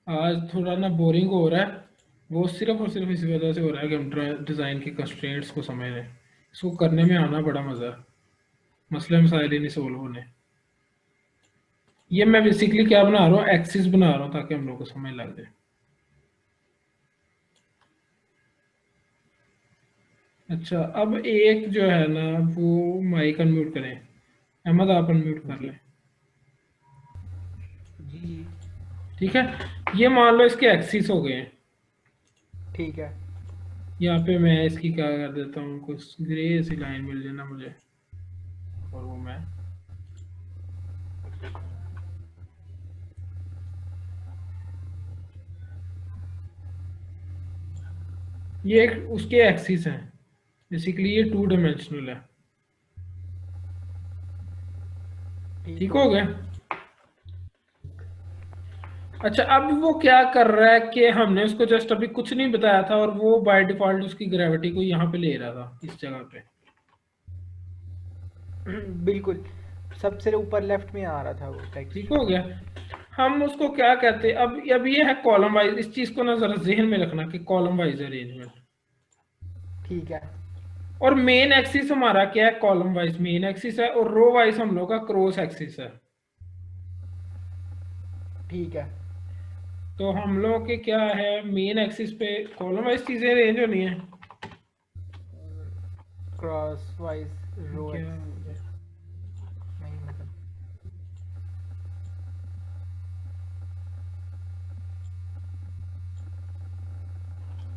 आज थोड़ा ना बोरिंग हो रहा है, वो सिर्फ और सिर्फ इसी वजह से हो रहा है कि हम डिज़ाइन के कंस्ट्रेंट्स को समझ रहे हैं। इसको करने में आना बड़ा मज़ा है, मसले मसाइल ही नहीं सोल्व होने। ये मैं बेसिकली क्या बना रहा हूँ, एक्सिस बना रहा हूँ ताकि हम लोग को समझ लग जाए। अच्छा अब एक जो है ना वो माइक अनम्यूट करें, अहमद आप अनम्यूट कर जी लें, जी जी ठीक है। ये मान लो इसके एक्सिस हो गए हैं, ठीक है। यहाँ पे मैं इसकी क्या कर देता हूँ, कुछ ग्रे सी लाइन मिल जाए ना मुझे, और वो मैं ये एक उसके एक्सिस हैं, बेसिकली ये 2 डायमेंशनल है, ठीक हो गया। अच्छा अब वो क्या कर रहा है कि हमने उसको जस्ट अभी कुछ नहीं बताया था और वो बाय डिफॉल्ट उसकी ग्रेविटी को यहाँ पे ले रहा था, इस जगह पे, बिल्कुल सबसे ऊपर लेफ्ट में आ रहा था वो ठीक टेक्स्ट। हो गया। हम उसको क्या कहते हैं, अब ये है कॉलम वाइज, इस चीज को ना जरा जहन में रखना कि कॉलम वाइज अरेंजमेंट, ठीक है। और मेन एक्सिस हमारा क्या है, कॉलम वाइज मेन एक्सिस है, और रो वाइज हम लोग का क्रॉस एक्सिस है। ठीक है। तो हम लोग के क्या है, मेन एक्सिस पे कॉलम वाइज चीजें रेंज होनी है। क्रॉस वाइज रो क्या नहीं मतलब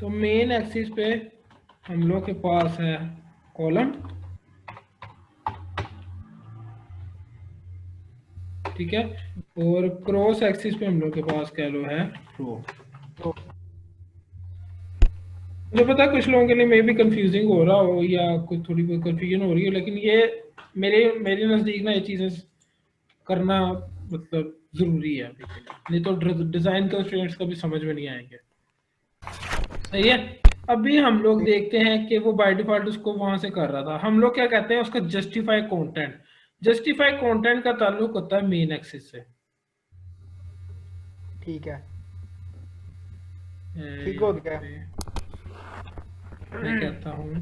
तो मेन एक्सिस पे हम लोग के पास है कॉलम, ठीक है, और क्रॉस एक्सिस पे हम लोग के पास कह लो है रो। तो मुझे पता है कुछ लोगों के लिए मे भी कंफ्यूजिंग हो रहा हो या कुछ थोड़ी बहुत कंफ्यूजन हो रही हो, लेकिन ये मेरे नज़दीक ना ये चीज़ें करना मतलब ज़रूरी है, नहीं तो डिज़ाइन के स्टूडेंट्स को भी समझ में नहीं आएंगे। सही है। अभी हम लोग देखते हैं कि वो बाय डिफॉल्ट उसको वहां से कर रहा था, हम लोग क्या कहते हैं उसका जस्टिफाई कंटेंट। जस्टिफाई कंटेंट का ताल्लुक होता है मेन एक्सिस से। ठीक है, ठीक हो गया। मैं कहता हूँ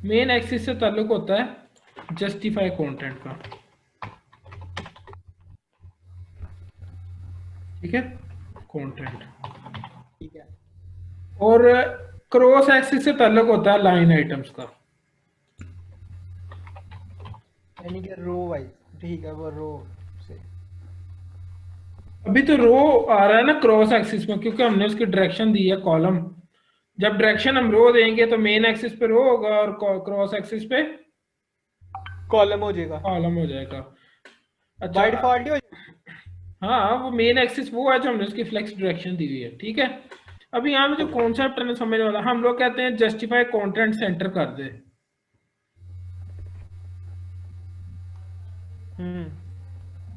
मेन एक्सिस से ताल्लुक होता है जस्टिफाई कंटेंट का, ठीक है, कंटेंट। ठीक है, और क्रॉस एक्सिस से ताल्लुक होता है लाइन आइटम्स का। यानी कि रो वाइज। ठीक है, वो रो से अभी तो रो आ रहा है ना क्रॉस एक्सिस में, क्योंकि हमने उसकी डायरेक्शन दी है कॉलम। जब डायरेक्शन हम रो देंगे तो मेन एक्सिस पे रो होगा और क्रॉस एक्सिस पे कॉलम हो जाएगा, कॉलम हो जाएगा। अच्छा, बाय डिफॉल्ट ही हो जाएगा। हाँ वो मेन एक्सिस वो है जो हमने उसकी फ्लेक्स डायरेक्शन दी हुई है, ठीक है। अभी यहाँ में जो कॉन्सेप्ट है समझ वाला, हम लोग कहते हैं जस्टिफाई कंटेंट सेंटर कर दे,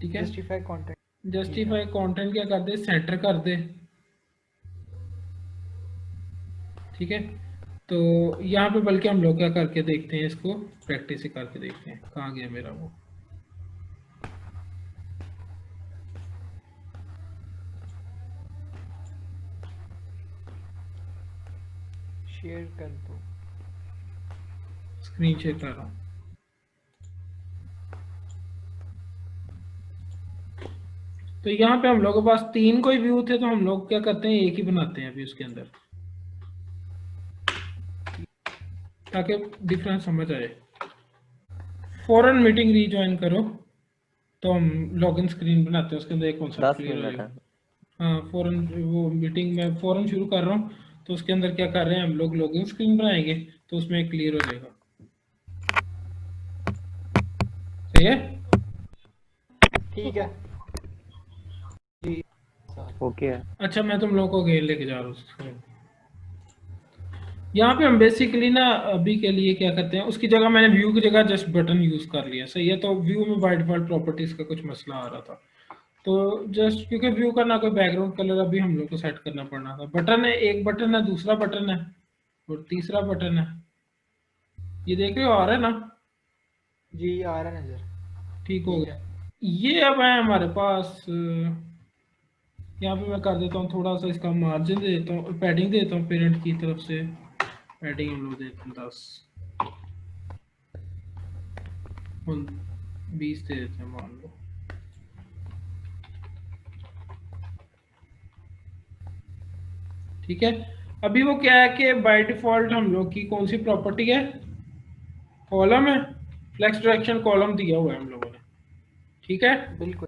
ठीक है। Justify content. जस्टिफाई कंटेंट क्या कर दे, सेंटर कर दे, ठीक है। तो यहाँ पे बल्कि हम लोग क्या करके देखते हैं, इसको प्रैक्टिस ही करके देखते हैं। कहाँ गया मेरा वो, शेयर कर दो। स्क्रीन शेयर कर रहा हूँ। तो यहाँ पे हम लोग के पास 3 कोई व्यू थे, तो हम लोग क्या करते हैं एक ही बनाते हैं अभी उसके अंदर, ताकि डिफरेंस समझ आए। फॉरन मीटिंग रीज्वाइन करो, तो हम लॉगिन स्क्रीन बनाते हैं, उसके अंदर एक कॉन्सेप्ट 10 क्लियर हो मिनट जाएगा। है। हाँ फॉरन वो मीटिंग में फॉरन शुरू कर रहा हूँ, तो उसके अंदर क्या कर रहे हैं हम लोग, लॉगिन स्क्रीन बनाएंगे, तो उसमें क्लियर हो जाएगा। सही है। ठीक है जी। ओके है। अच्छा मैं तुम लोगों को गेम लेके जा रहा हूँ। यहाँ पे हम बेसिकली ना अभी के लिए क्या करते हैं, उसकी जगह मैंने व्यू की जगह जस्ट बटन यूज कर लिया। सही है। तो व्यू में बाय डिफॉल्ट प्रॉपर्टीज का कुछ मसला आ रहा था, तो जस्ट क्योंकि व्यू का ना कोई बैकग्राउंड कलर अभी हम लोग को सेट करना पड़ना था। बटन है, एक बटन है, दूसरा बटन है और तीसरा बटन है। ये देख रहे हो आ रहा है ना? जी आ रहा है नजर। ठीक हो गया। ये अब है हमारे पास यहाँ पे मैं कर देता हूँ थोड़ा सा इसका मार्जिन दे देता हूँ, पैडिंग देता हूँ पेरेंट की तरफ से। पैडिंग हम लोग देते हैं 10 20 दे देते हैं मान लो। ठीक है। अभी वो क्या है कि बाय डिफॉल्ट हम लोग की कौन सी प्रॉपर्टी है, कॉलम है, फ्लेक्स डायरेक्शन कॉलम दिया हुआ है हम लोगों ने, ठीक है। बिल्कुल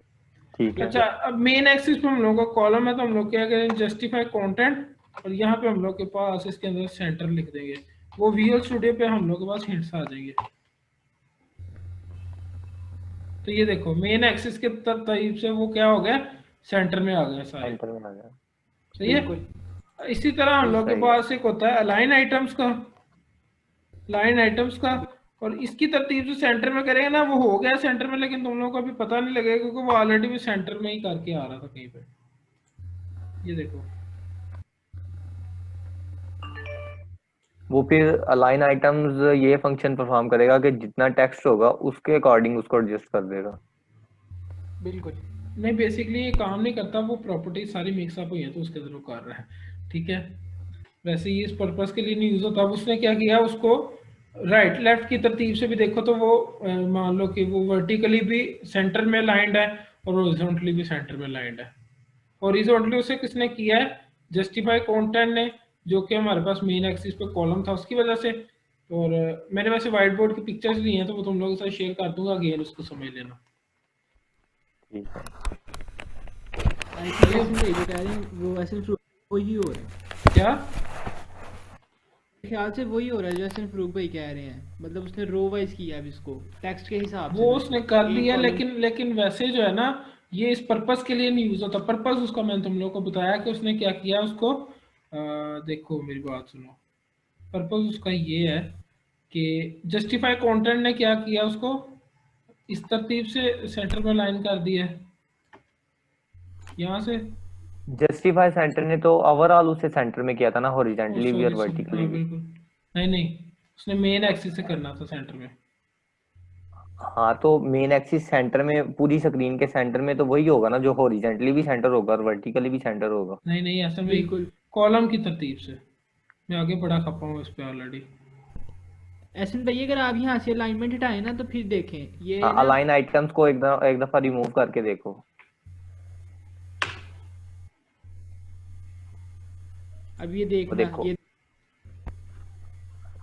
ठीक है। अच्छा अब मेन एक्सिस पे हम लोगों का कॉलम है, तो हम लोग क्या करें, जस्टिफाई कंटेंट, और यहाँ पे हम लोग के पास इसके अंदर सेंटर लिख देंगे। वो विजुअल स्टूडियो पे हम लोग के पास हिंट्स आ जाएंगे। तो ये देखो मेन एक्सिस के तरफ से वो क्या हो गया, सेंटर में आ गया सारे। एंटर में आ गया। सही है। बिल्कुल इसी तरह हम लोग के सही पास एक होता है अलाइन आइटम्स का, लाइन आइटम्स का, और इसकी तरतीब से सेंटर में करेंगे ना, वो हो गया सेंटर में, लेकिन तुम लोगों को अभी पता नहीं लगेगा क्योंकि वो ऑलरेडी भी सेंटर में ही करके आ रहा था कहीं पे। ये देखो वो फिर अलाइन आइटम्स ये फंक्शन परफॉर्म करेगा कि जितना टेक्स्ट होगा उसके अकॉर्डिंग उसको एडजस्ट कर देगा। बिल्कुल। नहीं बेसिकली ये काम नहीं करता, वो प्रॉपर्टी सारी मिक्सअप हुई है तो उसके अंदर वो कर रहा है। ठीक है। वैसे ये इस पर्पस के लिए नहीं यूज होता। उसने क्या किया, उसको राइट लेफ्ट की तरतीब से भी देखो तो वो मान लो कि वो वर्टिकली भी सेंटर में अलाइंड है और हॉरिजॉन्टली भी सेंटर में लाइंड है। हॉरिजॉन्टली उसे किसने किया है? जस्टिफाई कंटेंट ने, जो कि हमारे पास मेन एक्सिस पे कॉलम था उसकी वजह से। और मैंने वैसे व्हाइट बोर्ड की पिक्चर्स ली हैं तो वो तुम लोगों के साथ शेयर कर दूंगा, अगेन उसको समझ लेना। ठीक है। आई थिंक ऐसे भाई जो कह रहे हैं वो ऐसे वही हो रहा है, क्या मेरे ख्याल से वही हो रहा है जैसे फरूक भाई कह रहे हैं, मतलब उसने रो वाइज किया अब इसको टेक्स्ट के हिसाब से, वो उसने कर एक लिया, column- लेकिन वैसे जो है ना, ये इस पर्पस के लिए नहीं यूज होता। पर्पस उसका मैंने तुम लोगों को बताया कि उसने क्या किया उसको। देखो मेरी बात सुनो, पर्पस उसका ये है कि जस्टिफाई कंटेंट ने क्या किया, उसको इस तरतीब से सेंटर में लाइन कर दिया है यहाँ से। जस्टिफाई सेंटर ने तो ओवरऑल उसे सेंटर में किया था ना, हॉरिजॉन्टली भी और सॉरी वर्टिकली हाँ भी। बिल्कुल, नहीं उसने मेन एक्सिस से करना था सेंटर में। हाँ तो मेन एक्सिस सेंटर में, पूरी स्क्रीन के सेंटर में तो वही होगा ना जो हॉरिजॉन्टली भी सेंटर होगा और वर्टिकली भी सेंटर होगा। नहीं ऐसा भाई, बिल्कुल कॉलम की तरतीब से। मैं आगे बढ़ा खपा हूँ इस पे ऑलरेडी। ऐसे भाई अगर आप यहाँ से अलाइनमेंट हटाएं ना तो फिर देखें ये हाँ, ना, अलाइन आइटम्स को एक दफा रिमूव करके देखो। अब ये तो देखना देखो, ये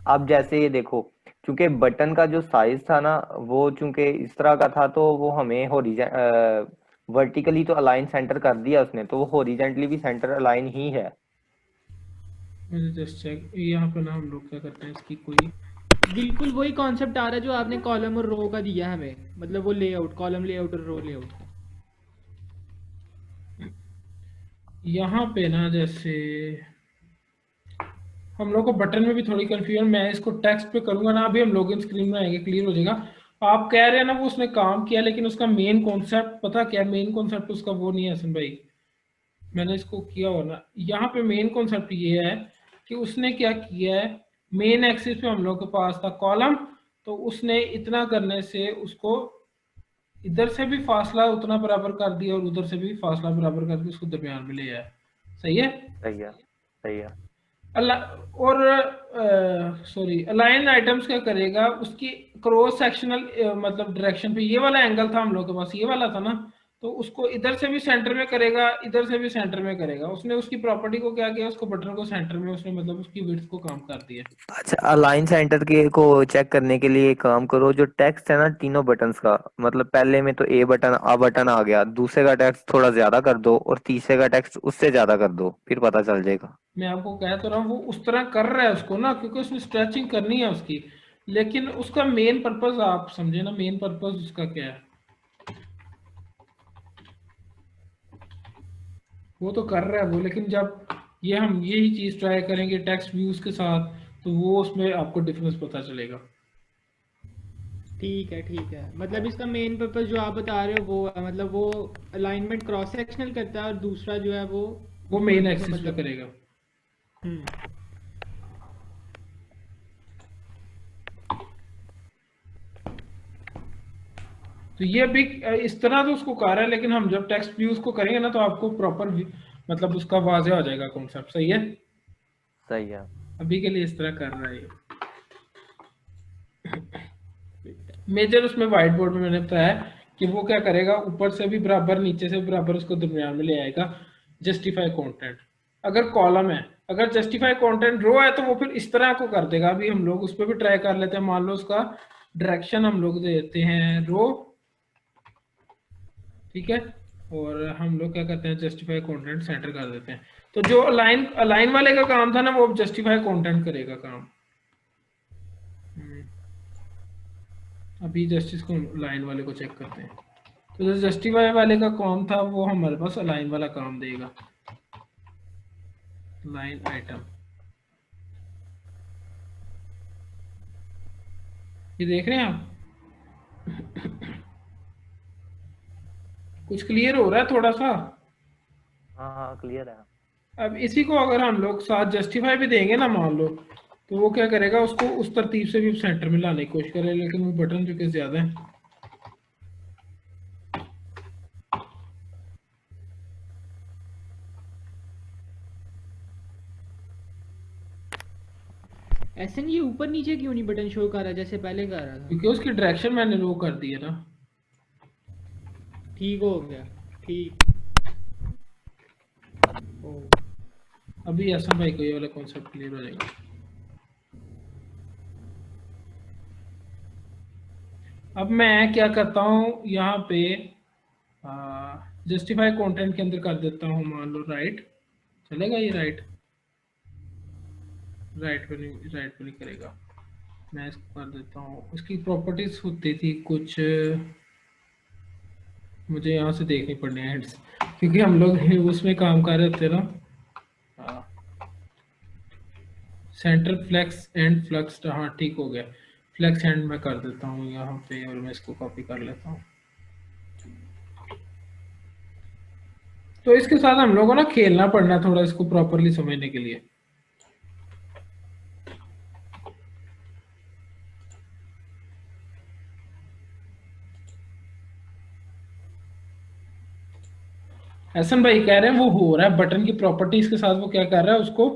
अब जैसे ये देखो, चूंकि बटन का जो साइज था ना वो चूंकि इस तरह का था, तो वो हमें वर्टिकली तो अलाइन सेंटर कर दिया उसने, तो वो हॉरिजॉन्टली भी सेंटर अलाइन ही है। मैंने जस्ट चेक यहाँ पे ना, हम लोग क्या करते हैं इसकी कोई बिल्कुल वही कॉन्सेप्ट आ रहा है जो आपने कॉलम और रो का दिया हमें, मतलब वो लेआउट, कॉलम लेआउट और रो लेआउट का। यहाँ पे ना, जैसे हम लोग को बटन में भी थोड़ी कंफ्यूजन, मैं इसको टेक्स्ट पे करूंगा ना, अभी हम लोग स्क्रीन में आएंगे क्लियर हो जाएगा। आप कह रहे हैं ना वो उसने काम किया, लेकिन उसका मेन कॉन्सेप्ट पता क्या, मेन कॉन्सेप्ट उसका वो नहीं है हसन भाई। मैंने इसको किया हो ना, यहाँ पे मेन कॉन्सेप्ट ये है कि उसने क्या किया है, मेन एक्सिस पे हम लोग के पास था कॉलम, तो उसने इतना करने से उसको इधर से भी फासला उतना बराबर कर दिया और उधर से भी फासला बराबर करके उसको दरमियान में ले आया। सही है। सही है, सही है। और सॉरी, अलाइन आइटम्स क्या करेगा, उसकी क्रॉस सेक्शनल मतलब डायरेक्शन पे ये वाला एंगल था हम लोग के पास, ये वाला था ना, तो उसको इधर से भी सेंटर में करेगा, इधर से भी सेंटर में करेगा। उसने उसकी प्रॉपर्टी को क्या किया, उसको बटन को सेंटर में उसने मतलब उसकी विड्थ को कम कर दिया। अच्छा, अलाइन सेंटर के को चेक करने के लिए एक काम करो, जो टेक्स्ट है ना तीनों बटन्स का, मतलब पहले में तो ए बटन आ बटन आ गया, दूसरे का टेक्स्ट थोड़ा ज्यादा कर दो और तीसरे का टेक्स्ट उससे ज्यादा कर दो, फिर पता चल जाएगा। मैं आपको कह तो रहा हूँ वो उस तरह कर रहा है उसको ना, क्योंकि उसने स्ट्रेचिंग करनी है उसकी, लेकिन उसका मेन पर्पस आप समझे ना, मेन पर्पस उसका क्या है, वो तो कर रहा है वो। लेकिन जब ये हम यही चीज ट्राई करेंगे टेक्स्ट व्यूज के साथ, तो वो उसमें आपको डिफरेंस पता चलेगा। ठीक है, मतलब इसका मेन पर्पस जो आप बता रहे हो वो है, मतलब वो अलाइनमेंट क्रॉस सेक्शनल करता है और दूसरा जो है वो मेन एक्सिस पे करेगा। हम्म तो ये भी इस तरह तो उसको कर रहा है, लेकिन हम जब टेक्स्ट व्यूज को करेंगे ना तो आपको प्रॉपर मतलब उसका वाज़ेह हो जाएगा कॉन्सेप्ट। सही है। सही है। अभी के लिए इस तरह कर रहा है ये। मेजर उसमें व्हाइट बोर्ड में मैंने बताया कि वो क्या करेगा, ऊपर से भी बराबर नीचे से बराबर उसको दरमियान में ले आएगा। जस्टिफाई कंटेंट अगर कॉलम है, अगर जस्टिफाई कंटेंट रो है, तो वो फिर इस तरह को कर देगा। अभी हम लोग उस पर भी ट्राई कर लेते हैं। मान लो उसका डायरेक्शन हम लोग देते हैं रो, ठीक है, और हम लोग क्या करते हैं, जस्टिफाई कंटेंट सेंटर कर देते हैं। तो जो अलाइन वाले का काम था ना, वो जस्टिफाई कंटेंट करेगा काम। अभी जस्टिस को लाइन वाले को चेक करते हैं। तो जो जस्टिफाई वाले का काम था वो हमारे पास अलाइन वाला काम देगा। लाइन आइटम, ये देख रहे हैं आप, कुछ क्लियर हो रहा है थोड़ा सा। हाँ क्लियर है। अब इसी को अगर हम लोग साथ जस्टिफाई भी देंगे ना मान लो, तो वो क्या करेगा, उसको उस तरतीब से भी सेंटर में लाने की कोशिश करेगा, लेकिन वो बटन जो कि ज्यादा है। ऐसे नहीं, ये ऊपर नीचे क्यों नहीं बटन शो कर रहा जैसे पहले कर रहा था? क्योंकि उसकी डायरेक्शन मैंने लो कर दी है ना। ठीक हो गया, ठीक। ओ अभी ऐसा भाई को ये वाला कॉन्सेप्ट क्लियर हो जाएगा। अब मैं क्या करता हूँ यहाँ पे जस्टिफाई कंटेंट के अंदर कर देता हूँ, मान लो राइट, चलेगा ये राइट? राइट पे नहीं करेगा, मैं इसको कर देता हूँ। इसकी प्रॉपर्टीज होती थी कुछ, मुझे यहाँ से देखनी पड़नी है हेड्स, क्योंकि हम लोग उसमें काम कर रहे थे ना। सेंटर फ्लेक्स एंड फ्लक्स, हाँ ठीक हो गया। फ्लेक्स एंड मैं कर देता हूँ यहाँ पे, और मैं इसको कॉपी कर लेता हूँ। तो इसके साथ हम लोगों को ना खेलना पड़ना थोड़ा, इसको प्रॉपरली समझने के लिए। एहसन भाई कह रहे हैं वो हो रहा है बटन की प्रॉपर्टीज के साथ, वो क्या कर रहा है उसको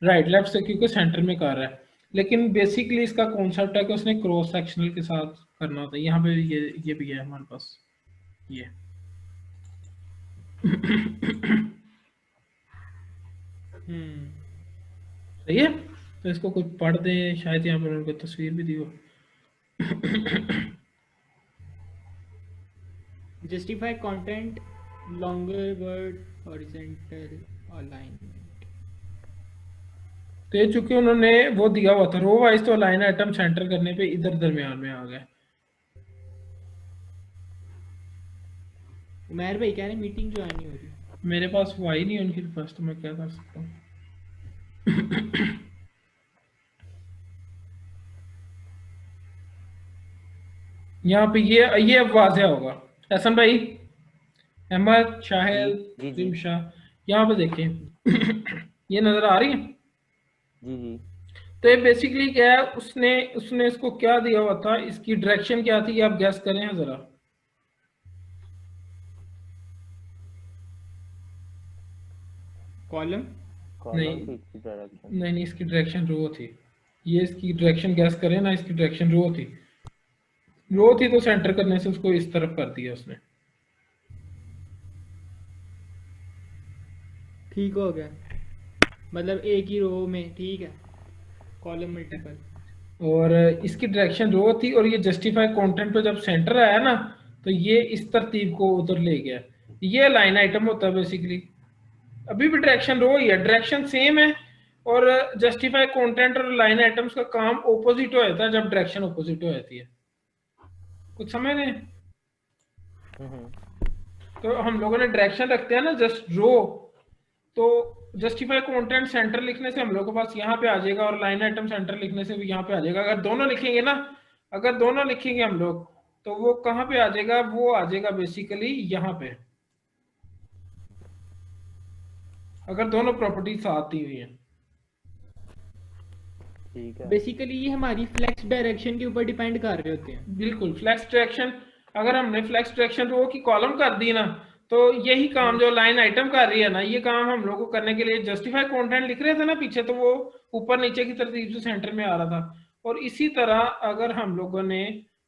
राइट लेफ्ट से क्योंकि सेंटर में कर रहा है, लेकिन बेसिकली इसका कॉन्सेप्ट है कि उसने क्रॉस सेक्शनल के साथ करना होता है। यहाँ पे ये भी है हमारे पास, ये सही है। तो इसको कुछ पढ़ दे, शायद यहाँ पर उनको तस्वीर भी दी हो। Justify content longer word horizontal alignment. तो ये चूंकि उन्होंने वो दिया हुआ था रो वाइज, तो लाइन आइटम सेंटर करने पे इधर दरमियान में आ गए। उमैर भाई कह रहे मीटिंग ज्वाइन नहीं हो रही। मेरे पास वो आई नहीं उनके पास, तो मैं क्या कर सकता हूँ। यहाँ पे ये अब वाज़ेह होगा। एहसन भाई, अहमद, शाहिल, जी जी रिमशा, यहाँ पे देखें। ये नजर आ रही है। जी जी। तो ये बेसिकली क्या है, उसने उसने इसको क्या दिया हुआ था, इसकी डायरेक्शन क्या थी, ये आप गैस करें जरा। कॉलम नहीं कॉलम की डायरेक्शन। नहीं, इसकी डायरेक्शन रो थी। ये इसकी डायरेक्शन गैस करें ना, इसकी डायरेक्शन रो थी। रो थी तो सेंटर करने से उसको इस तरफ कर दिया उसने। ठीक हो गया, मतलब एक ही रो में, ठीक है, कॉलम मल्टीपल। और इसकी डायरेक्शन रो थी, और ये जस्टिफाई कंटेंट पे जब सेंटर आया ना, तो ये इस तरतीब को उधर ले गया। ये लाइन आइटम होता है बेसिकली। अभी भी डायरेक्शन रो ही है, डायरेक्शन सेम है, और जस्टिफाई कंटेंट और लाइन आइटम्स का काम ऑपोजिट हो जाता है जब डायरेक्शन ऑपोजिट हो जाती है। कुछ समझ रहे हैं? तो हम लोगों ने डायरेक्शन रखते हैं ना जस्ट रो, तो जस्टिफाई कंटेंट सेंटर लिखने से हम लोग के पास यहाँ पे आ जाएगा, और लाइन आइटम सेंटर लिखने से भी यहाँ पे आ जाएगा। अगर दोनों लिखेंगे ना, अगर दोनों लिखेंगे हम लोग, तो वो कहाँ पे आ जाएगा, वो आ जाएगा बेसिकली यहाँ पे, अगर दोनों प्रॉपर्टी साथ दी हुई हैं। ठीक है। बेसिकली ये हमारी फ्लेक्स डायरेक्शन के ऊपर डिपेंड कर रहे होते हैं। बिल्कुल, फ्लेक्स डायरेक्शन, अगर हमने फ्लेक्स डायरेक्शन रो की कॉलम कर दी ना, तो यही काम जो लाइन आइटम कर रही है ना, ये काम हम लोग को करने के लिए जस्टिफाई कंटेंट लिख रहे थे ना पीछे, तो वो ऊपर नीचे की तरतीब से सेंटर में आ रहा था। और इसी तरह अगर हम लोगों ने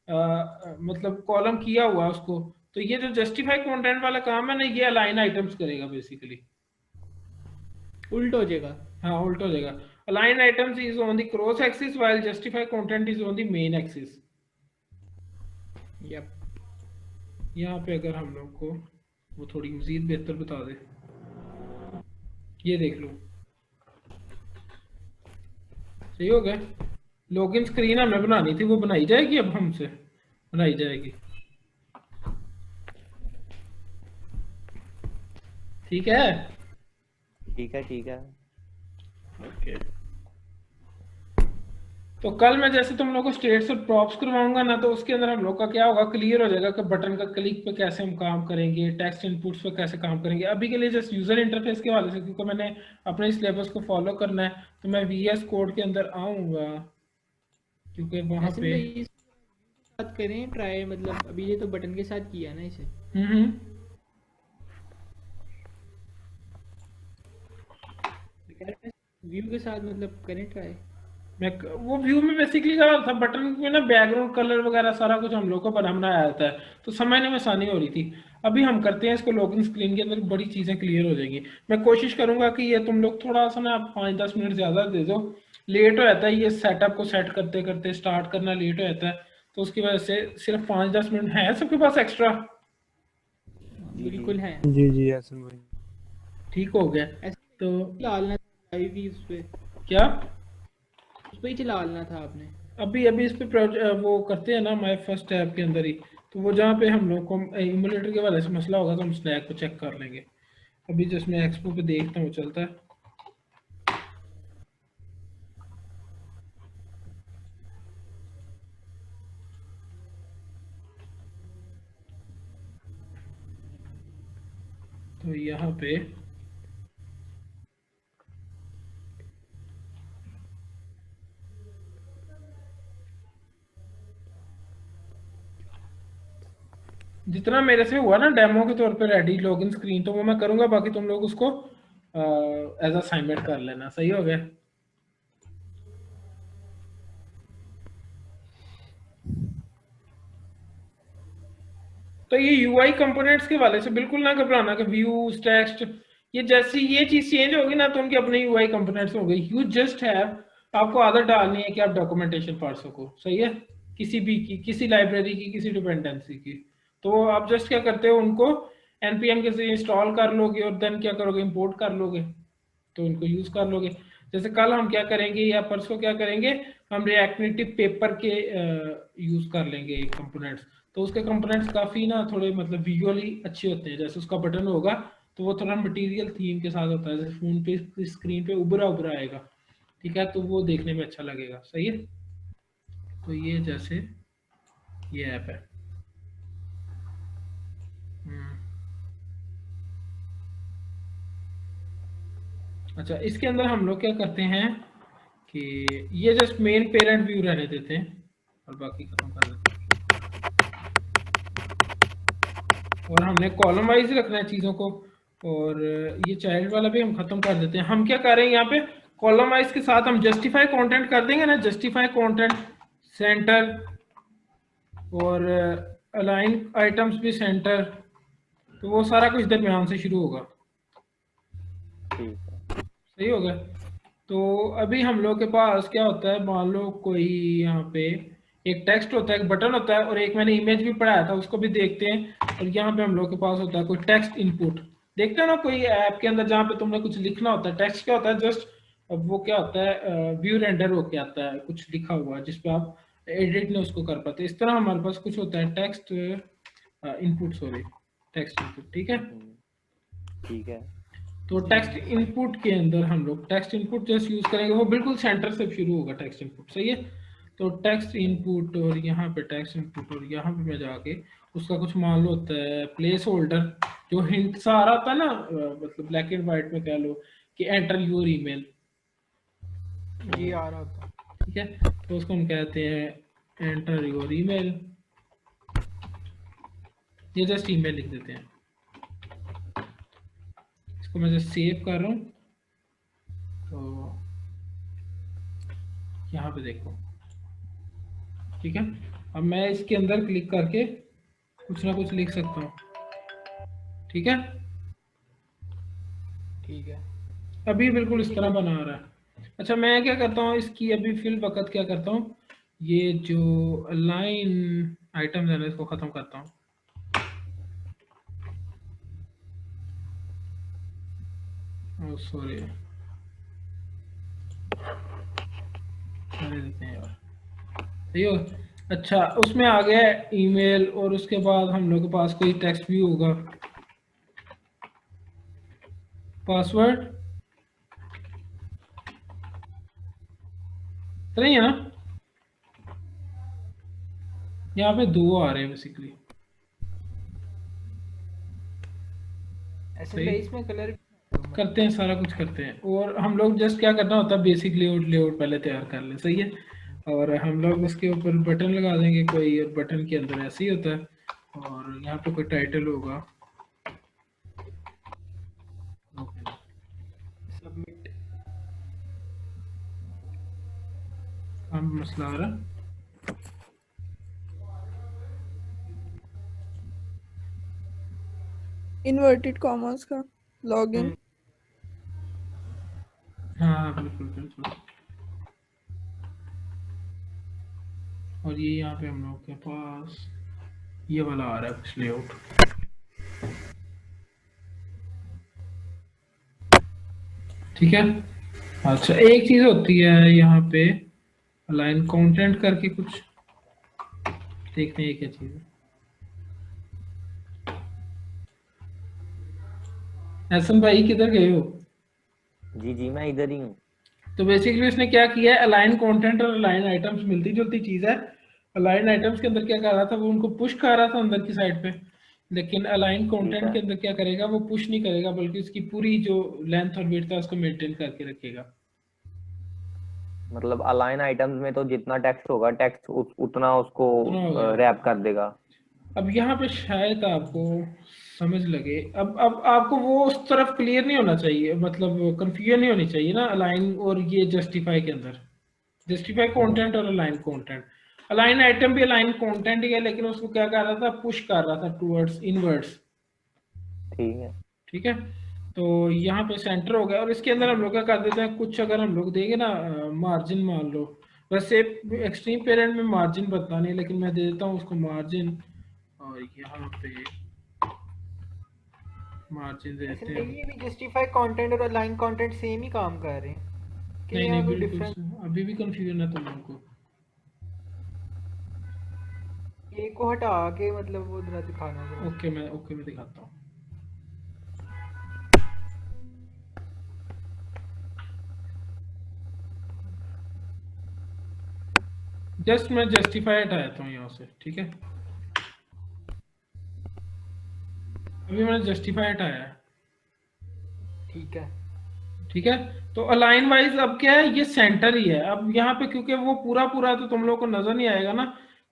मतलब कॉलम किया हुआ उसको, तो ये जो जस्टिफाई कंटेंट वाला काम है ना, ये लाइन आइटम्स करेगा बेसिकली। उल्ट हो जाएगा। हाँ, उल्टा हो जाएगा। Align items is on the cross axis while justify content is on the main axis. Yup. यहाँ पे अगर हम लोग को वो थोड़ी मजीद बेहतर बता दे, ये देख लो, सही हो गया। लॉगिन स्क्रीन हमें बनानी थी, वो बनाई जाएगी, अब हमसे बनाई जाएगी। ठीक है, ठीक है ठीक है। ओके। तो कल मैं जैसे तुम लोग को स्टेट्स और प्रॉप्स करवाऊंगा ना, तो उसके अंदर हम लोग का क्या होगा, क्लियर हो जाएगा कि बटन का क्लिक पे कैसे हम काम करेंगे, टेक्स्ट इनपुट्स पे कैसे काम करेंगे। अभी के लिए जस्ट यूजर इंटरफेस के हवाले से, क्योंकि मैंने अपने सिलेबस को फॉलो करना है, तो मैं वीएस कोड के अंदर आऊंगा, क्योंकि वहां ऐसे पे में इस बात करें ट्राई, मतलब अभी ये तो बटन के साथ किया ना इसे, व्यू के साथ मतलब करें ट्राई। वो व्यू में बेसिकली क्या था, बटन में ना बैकग्राउंड कलर वगैरह सारा कुछ हम लोग को बनाया आता है, तो समझने में आसानी हो रही थी। अभी हम करते हैं इसको लॉगिन स्क्रीन के अंदर, बड़ी चीज़ें क्लियर हो जाएंगी। मैं कोशिश करूंगा कि ये तुम लोग थोड़ा सा ना 5-10 मिनट ज़्यादा दे दो, लेट हो जाता है ये सेटअप को सेट करते करते, स्टार्ट करना लेट हो जाता है, तो उसकी वजह से सिर्फ 5-10 मिनट है सबके पास एक्स्ट्रा। बिल्कुल है। जी यासिन भाई। ठीक हो गया। ऐसे तो डालना था भी उस पे, क्या उस पे ही डालना था आपने। अभी इस पे वो करते हैं ना माय फर्स्ट ऐप के अंदर ही, तो वो जहाँ पे हम लोग को इमुलेटर के वाले से मसला होगा तो हम स्नैक को चेक कर लेंगे। अभी जिसमें एक्सपो पे देखता हूँ चलता है। तो यहाँ पे जितना मेरे से हुआ ना डेमो के तौर पे रेडी लॉगिन स्क्रीन, तो वो मैं करूँगा, बाकी तुम लोग उसको एज असाइनमेंट कर लेना। सही हो गया। तो ये यूआई कंपोनेंट्स के वाले से बिल्कुल ना घबराना कि व्यूज टेक्स्ट, ये जैसी ये चीज चेंज होगी ना तो उनके अपने यूआई कंपोनेंट्स हो गई। यू जस्ट हैव, आपको आदत डालनी है कि आप डॉक्यूमेंटेशन पढ़ सको। सही है, किसी भी की, किसी लाइब्रेरी की, किसी डिपेंडेंसी की। तो आप जस्ट क्या करते हो, उनको npm के से इंस्टॉल कर लोगे और देन क्या करोगे, इंपोर्ट कर लोगे, तो उनको यूज कर लोगे। जैसे कल हम क्या करेंगे या परसों क्या करेंगे, हम रिएक्ट नेटिव पेपर के यूज कर लेंगे कंपोनेंट्स। तो उसके कंपोनेंट्स काफी ना थोड़े मतलब विजुअली अच्छे होते हैं। जैसे उसका बटन होगा तो वो थोड़ा मटेरियल थीम के साथ होता है, जैसे फोन पे स्क्रीन पे उभरा उभरा आएगा, ठीक है, तो वो देखने में अच्छा लगेगा। सही है। तो ये जैसे ये ऐप है। अच्छा, इसके अंदर हम लोग क्या करते हैं कि ये जस्ट मेन पेरेंट व्यू रहने देते हैं और बाकी खत्म कर देते हैं। और हमने कॉलम वाइज रखना है चीज़ों को, और ये चाइल्ड वाला भी हम खत्म कर देते हैं। हम क्या कर रहे हैं यहाँ पे, कॉलम वाइज के साथ हम जस्टिफाई कंटेंट कर देंगे ना, जस्टिफाई कंटेंट सेंटर, और अलाइन आइटम्स भी सेंटर, तो वो सारा कुछ दरमियान से शुरू होगा। ठीक है। सही हो गया। तो अभी हम लोग के पास क्या होता है, मान लो कोई यहाँ पे एक टेक्स्ट होता है, एक बटन होता है, और एक मैंने इमेज भी पढ़ाया था उसको भी देखते हैं। और यहाँ पे हम लोग के पास होता है कोई टेक्स्ट इनपुट। देखते हैं ना कोई ऐप के अंदर जहाँ पे तुमने कुछ लिखना होता है, टेक्स्ट क्या होता है, जस्ट वो क्या होता है, व्यू रेंडर होके आता है कुछ लिखा हुआ जिसपे आप एडिट नहीं उसको कर पाते। इस तरह हमारे पास कुछ होता है text input, sorry text input. ठीक है। ठीक है। तो टेक्स्ट इनपुट के अंदर हम लोग टेक्स्ट इनपुट जैसे यूज करेंगे, वो बिल्कुल सेंटर से शुरू होगा टेक्स्ट इनपुट। सही है। तो टेक्स्ट इनपुट, और यहाँ पे टेक्स्ट इनपुट, और यहाँ पे मैं जाके उसका कुछ मान लो होता है प्लेस होल्डर, जो हिंट सा आ रहा था ना, मतलब ब्लैक एंड व्हाइट में कह लो कि एंटर योर ईमेल, जी आ रहा था। ठीक है। तो उसको हम कहते हैं एंटर योर ईमेल, ये जस्ट ईमेल लिख देते हैं। इसको मैं जस्ट सेव कर रहा हूँ, तो यहाँ पे देखो, ठीक है। अब मैं इसके अंदर क्लिक करके कुछ ना कुछ लिख सकता हूँ, ठीक है। ठीक है। अभी बिल्कुल इस तरह बना रहा है। अच्छा, मैं क्या करता हूँ इसकी अभी फिल वक्त क्या करता हूँ, ये जो लाइन आइटम्स है ना इसको खत्म करता हूँ। सॉरी, देते हैं यार, सही हो। अच्छा, उसमें आ गया ईमेल, और उसके बाद हम लोग के पास कोई टेक्स्ट भी होगा, पासवर्ड तो नहीं है ना, यहाँ पे 2 आ रहे हैं बेसिकली। ऐसे सही। इसमें कलर करते हैं, सारा कुछ करते हैं। और हम लोग जस्ट क्या करना होता है, बेसिक लेआउट पहले तैयार कर ले। सही है। और हम लोग उसके ऊपर बटन लगा देंगे कोई, और बटन के अंदर ऐसे ही होता है, और यहाँ पे कोई टाइटल होगा, सबमिट। कहाँ पे मसला आ रहा है? इन्वर्टेड कॉमर्स का लॉगिन। हाँ बिल्कुल बिल्कुल। और ये यहाँ पे हम लोग के पास ये वाला आ रहा है कुछ लेआउट। ठीक है। अच्छा एक चीज होती है यहाँ पे अलाइन कंटेंट करके कुछ देखते हैं ये क्या चीज है। एहसन भाई किधर गए हो? जी जी मैं इधर ही हूँ। तो बेसिकली उसने क्या किया है, अलाइन कंटेंट और अलाइन आइटम्स मिलती जुलती चीज है। अलाइन आइटम्स के अंदर क्या कर रहा था, वो उनको पुश कर रहा था अंदर की साइड पे, लेकिन अलाइन कंटेंट के अंदर क्या करेगा, वो पुश नहीं करेगा बल्कि उसकी पूरी जो लेंथ और विड्थ है उसको मेंटेन करके रखेगा। मतलब अलाइन आइटम्स में तो जितना टेक्स्ट होगा टेक्स्ट उतना उसको उतना होगा। रैप कर देगा। अब यहाँ पे शायद आपको समझ लगे, अब आपको वो उस तरफ क्लियर नहीं होना चाहिए, मतलब कंफ्यूजन नहीं होनी चाहिए ना अलाइन और ये जस्टिफाई के अंदर। जस्टिफाई कंटेंट और अलाइन कंटेंट, अलाइन आइटम भी अलाइन कंटेंट ही है, लेकिन उसको क्या कर रहा था, पुश कर रहा था टूवर्ड्स इनवर्ड्स। ठीक है। ठीक है। तो यहाँ पे सेंटर हो गया और इसके अंदर हम लोग क्या कर देते हैं, कुछ अगर हम लोग देंगे ना मार्जिन मान लो, वैसे एक्सट्रीम पेरेंट में मार्जिन बताना नहीं, लेकिन मैं दे देता हूँ उसको मार्जिन, और यहाँ पे मार्जिन देते हैं। ये भी जस्टिफाई कंटेंट और अलाइन कंटेंट सेम ही काम कर रहे हैं कि नहीं यहाँ नहीं कोई बिल्कुल डिफरेंस? अभी भी कंफ्यूजन है तुम लोगों को। एक को हटा के मतलब वो जरा दिखाना जरा। ओके मैं दिखाता हूँ। जस्ट मैं जस्टिफाई हटाता हूँ यहाँ से। ठीक है, अभी मैंने जस्टिफाई हटाया है। ठीक है। ठीक है, तो अलाइन वाइज अब क्या है, ये सेंटर ही है। अब यहाँ पे क्योंकि वो पूरा पूरा तो तुम लोग को नजर नहीं आएगा ना,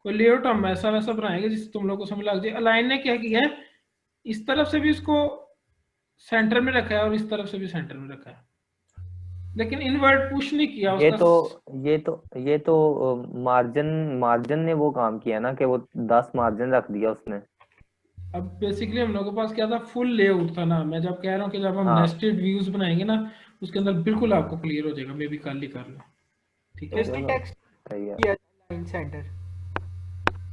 कोई लेआउट हम ऐसा वैसा बनाएंगे जिससे तुम लोग को समझ लग जाए। अलाइन ने क्या किया है, इस तरफ से भी इसको सेंटर में रखा है और इस तरफ से भी सेंटर में रखा है, लेकिन इनवर्ट पुश नहीं किया ये उसका। तो ये तो मार्जिन मार्जिन ने वो काम किया ना कि वो 10 मार्जिन रख दिया उसने। अब बेसिकली हम लोगों के पास क्या था, फुल लेआउट था ना। मैं जब कह रहा हूँ कि जब हम हाँ नेस्टेड व्यूज बनाएंगे ना, उसके अंदर बिल्कुल आपको क्लियर हो जाएगा। मे भी कल ही कर लो। ठीक तो है, इसमें चलो टेक्स्ट सही है। किया लाइन सेंटर।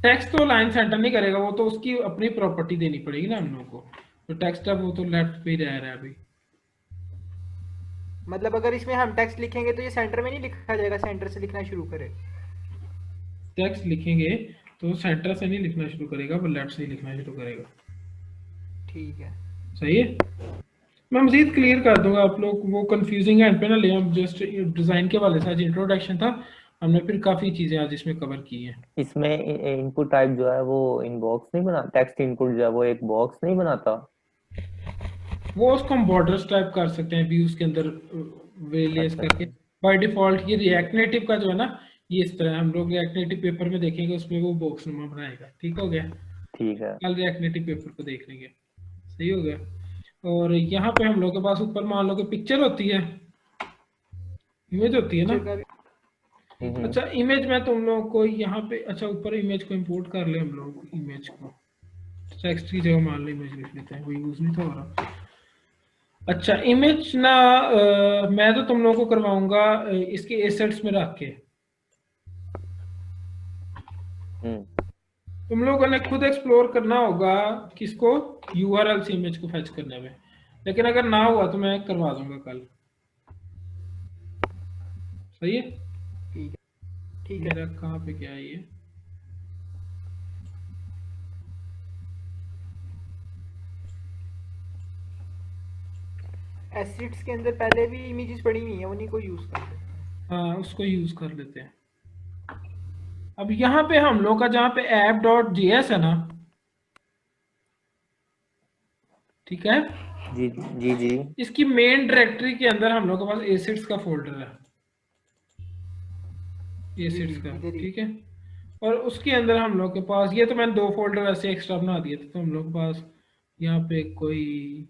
टेक्स्ट तो लाइन सेंटर नहीं करेगा, वो तो उसकी अपनी प्रॉपर्टी देनी पड़ेगी ना हम लोगों को। तो टेक्स्ट अब वो तो लेफ्ट पे ही रह रहा है अभी। मतलब अगर इसमें हम टेक्स्ट लिखेंगे तो ये सेंटर में नहीं लिखा जाएगा, सेंटर से लिखना शुरू करे। टेक्स्ट लिखेंगे तो सेंटर से नहीं लिखना शुरू करेगा, वो लेफ्ट से ही लिखना शुरू करेगा। ठीक है। सही है, मैं मजीद क्लियर कर दूंगा। आप लोग वो कंफ्यूजिंग एंड पे ना ले, हम जस्ट डिजाइन के वाले से आज इंट्रोडक्शन था, हमने फिर काफी चीजें आज इसमें कवर की हैं। इसमें इनपुट टाइप जो है वो इनबॉक्स नहीं बना, टेक्स्ट इनपुट जो है वो एक बॉक्स नहीं बनाता। वो उसको हम बॉर्डर्स टाइप कर सकते हैं व्यूज के अंदर वेलियस अच्छा करके। बाय डिफॉल्ट ये रिएक्ट नेटिव का जो है ना, ये इस तरह हम लोग रिएक्ट नेटिव पेपर में देखेंगे, उसमें वो बॉक्स नुमा बनाएगा। ठीक हो गया, ठीक है। कल रिएक्ट नेटिव पेपर को देख लेंगे। सही हो गया। और यहाँ पे हम लोग के पास ऊपर मान लो कि पिक्चर होती है, इमेज होती है ना। पिक्चर का भी ठीक है। अच्छा इमेज में तुम लोग को यहाँ पे, अच्छा ऊपर इमेज को इंपोर्ट कर ले हम लोग, इमेज को टेक्स्ट की जगह मान लो इमेज लिख लेते हैं, वो यूज नहीं था हो रहा। अच्छा इमेज ना मैं तो तुम लोगों को करवाऊंगा इसके एसेट्स में रख के। तुम लोगों ने खुद एक्सप्लोर करना होगा किसको, यूआरएल से इमेज को फेच करने में, लेकिन अगर ना हुआ तो मैं करवा दूंगा कल। सही है, ठीक है। ठीक है। मेरा कहाँ पे क्या है ये, एसिड्स के अंदर पहले भी इमेजेस पड़ी हुई हैं, उन्हीं को यूज करते हैं। हाँ उसको यूज कर लेते हैं। अब यहाँ पे हम लोग का जहाँ पे app.js है ना, ठीक है, जी जी जी। इसकी मेन डायरेक्टरी के अंदर हम लोग के पास एसिड्स का फोल्डर है, एसिड्स का। इधर ही। ठीक है, और उसके अंदर हम लोग के पास, ये तो मैंने 2 फोल्डर ऐसे एक्स्ट्रा बना दिए थे, तो हम लोग के पास यहाँ पे कोई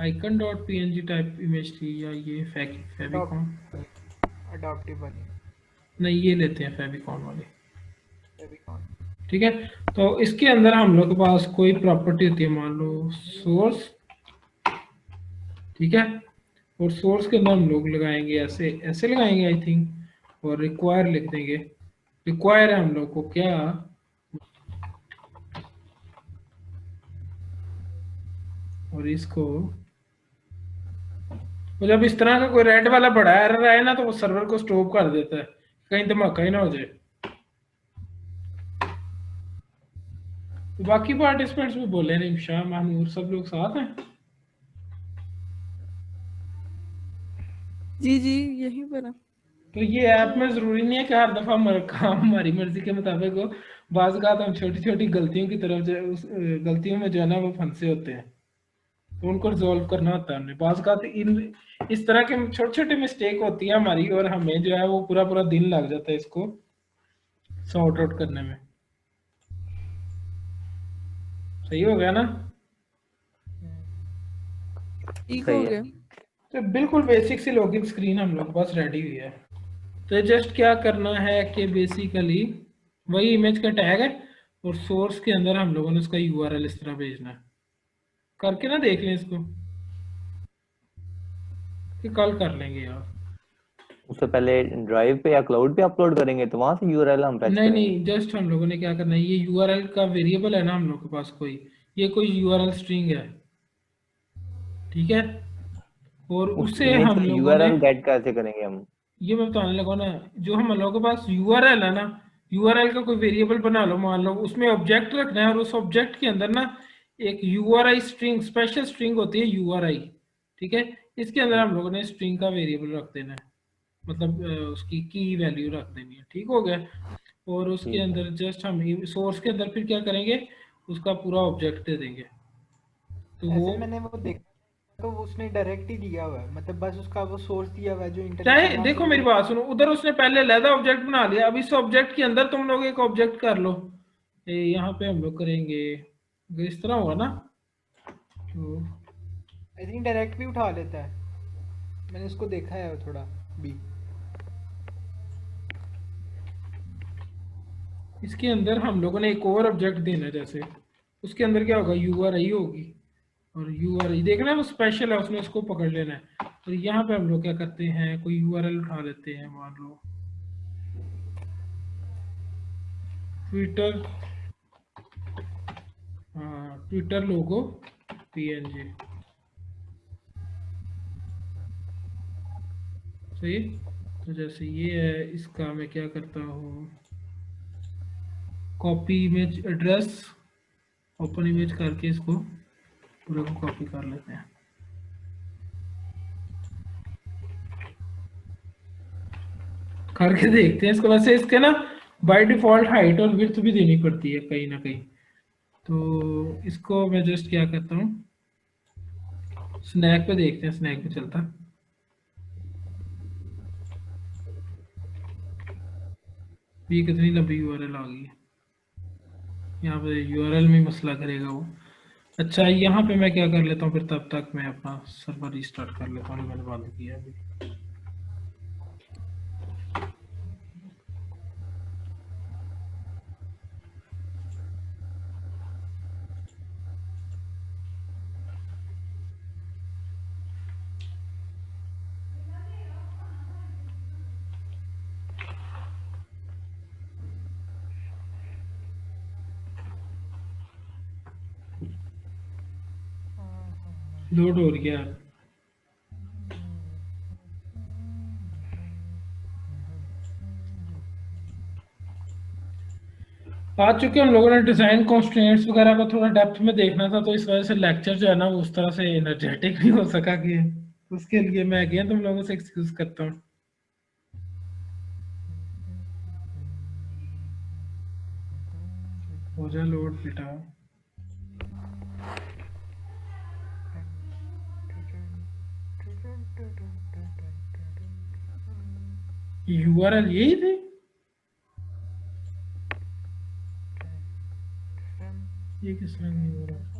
icon.png टाइप इमेज थी, या ये फेविकॉन अडॉप्टिव वाली। नहीं, ये लेते हैं फेविकॉन वाली, ठीक है। तो इसके अंदर हम लोग के पास कोई प्रॉपर्टी होती है, मान लो सोर्स, ठीक है। और सोर्स के अंदर हम लोग लगाएंगे ऐसे, ऐसे लगाएंगे आई थिंक, और रिक्वायर लिख देंगे। रिक्वायर है हम लोग को क्या, और इसको, और जब इस तरह का कोई रेड वाला बड़ा एरर आए ना तो वो सर्वर को स्टॉप कर देता है, कहीं धमाका ही ना हो जाए। तो बाकी पार्टिसिपेंट्स भी बोले, निमिषा, महनूर, सब लोग साथ हैं। जी जी यहीं पर है। तो ये ऐप में जरूरी नहीं है कि हर दफा काम हमारी मर्जी के मुताबिक हो। बाज़ का हम छोटी छोटी गलतियों की तरफ उस गलतियों में जो है ना वो फंसे होते हैं, तो उनको रिजॉल्व करना होता है हमने। बाज़ का इन इस तरह के छोटे छोटे मिस्टेक होती है हमारी, और हमें जो है वो पूरा पूरा दिन लग जाता है इसको सॉर्ट आउट करने में। सही हो गया ना? ठीक सही हो है। गया। तो बिल्कुल बेसिक सी लॉगिन स्क्रीन हम लोग के पास रेडी हुई है। तो जस्ट क्या करना है कि बेसिकली वही इमेज का टैग है, और सोर्स के अंदर हम लोगों ने उसका यूआरएल इस तरह भेजना है। करके ना देख लें इसको, कि कल कर लेंगे यार। उससे पहले ड्राइव पे या क्लाउड पे अपलोड करेंगे तो वहां से यूआरएल हम फेच नहीं करेंगे। नहीं, जस्ट हम लोगों ने क्या करना है, ये यूआरएल का वेरिएबल है ना हम लोग के पास, कोई ये कोई यूआरएल स्ट्रिंग है, ठीक है। और उस उसे इमेज हम का लोगों ने, यूआरएल गेट कैसे करेंगे हम? ये मैं बताने लगा ना, जो हम लोगों के पास यूआरएल है ना, यूआरएल का कोई वेरिएबल बना लो, मान लो उसमें ऑब्जेक्ट रखना है, और उस ऑब्जेक्ट के अंदर ना एक यूआरआई स्ट्रिंग, स्पेशल स्ट्रिंग होती है यूआरआई, ठीक है। इसके अंदर हम लोगों ने स्ट्रिंग का वेरिएबल रख देना है, मतलब उसकी की वैल्यू रख देनी है, ठीक हो गया। और उसके ठीक है। अंदर जस्ट हम सोर्स के अंदर फिर क्या करेंगे, उसका पूरा ऑब्जेक्ट दे देंगे। तो वो ऐसे मैंने वो देखा, तो उसने डायरेक्ट ही दिया हुआ है, मतलब बस उसका वो सोर्स दिया हुआ है जो इंटरनेट चाहे, है वहां से देखो वो मेरी बात सुनो, उधर उसने पहले लैदा ऑब्जेक्ट बना लिया, अब इस ऑब्जेक्ट के अंदर तुम लोग एक ऑब्जेक्ट कर लो। यहाँ पे हम लोग करेंगे, अगर इस तरह होगा ना तो आई थिंक डायरेक्ट भी उठा लेता है, मैंने उसको देखा है थोड़ा भी। इसके अंदर हम लोगों ने एक और ऑब्जेक्ट देना है, जैसे उसके अंदर क्या होगा, यूआरआई होगी, और यूआरआई देखना है वो स्पेशल है, उसने उसको पकड़ लेना है। और यहाँ पे हम लोग क्या करते हैं, कोई यूआरएल उठा लेते हैं, मान लो ट्विटर, हाँ ट्विटर लोगो पीएनजी, सही। तो जैसे ये है, इसका मैं क्या करता हूँ, copy image address, open image करके इसको पूरे को कॉपी कर लेते हैं। करके देखते हैं इसको। वैसे इसके ना बाय डिफॉल्ट हाइट और विड्थ भी देनी पड़ती है कहीं ना कहीं। तो इसको मैं जस्ट क्या करता हूँ, स्नैक पे देखते हैं, स्नैक पे चलता। ये कितनी लंबी यूआरएल आ गई है, यहाँ पे यूआरएल में मसला करेगा वो। अच्छा, यहाँ पे मैं क्या कर लेता हूँ फिर, तब तक मैं अपना सर्वर रिस्टार्ट कर लेता हूँ, मैंने बंद किया अभी। लोड हो गया है। आज चूंकि हम लोगों ने डिजाइन कॉन्स्ट्रेंट्स वगैरह को थोड़ा डेप्थ में देखना था, तो इस वजह से लेक्चर जो है ना वो उस तरह से एनर्जेटिक नहीं हो सका, कि उसके लिए मैं अगेन तुम लोगों से एक्सक्यूज करता हूँ। हो जाए लोड बेटा। यूआरएल यही थी, ये किस रंग नहीं हो रहा।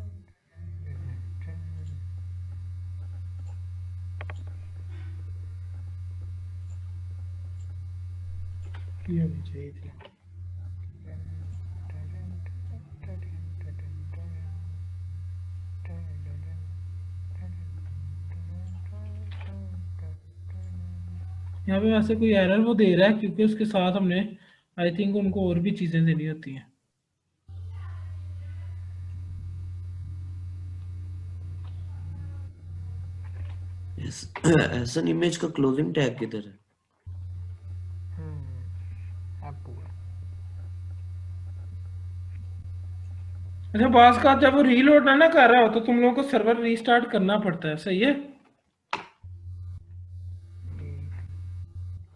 ये होनी चाहिए थी। यहाँ पे वैसे कोई एरर वो दे रहा है क्योंकि उसके साथ हमने आई थिंक उनको और भी चीजें देनी होती हैं। एसन इमेज का क्लोजिंग टैग किधर है? अब पूरा अच्छा, बास का जब वो रीलोड ना कर रहा हो तो तुम लोगों को सर्वर रीस्टार्ट करना पड़ता है, सही है?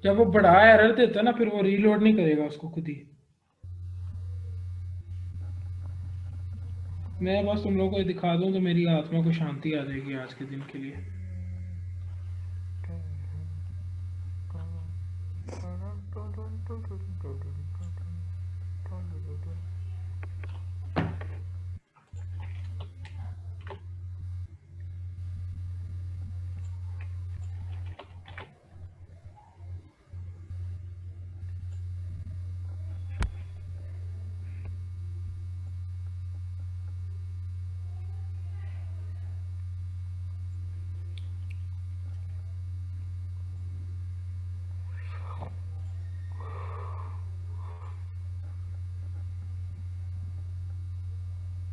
जब वो बड़ा एरर देता है ना फिर वो रीलोड नहीं करेगा उसको खुद ही। मैं बस तुम लोगों को ये दिखा दूं तो मेरी आत्मा को शांति आ जाएगी आज के दिन के लिए।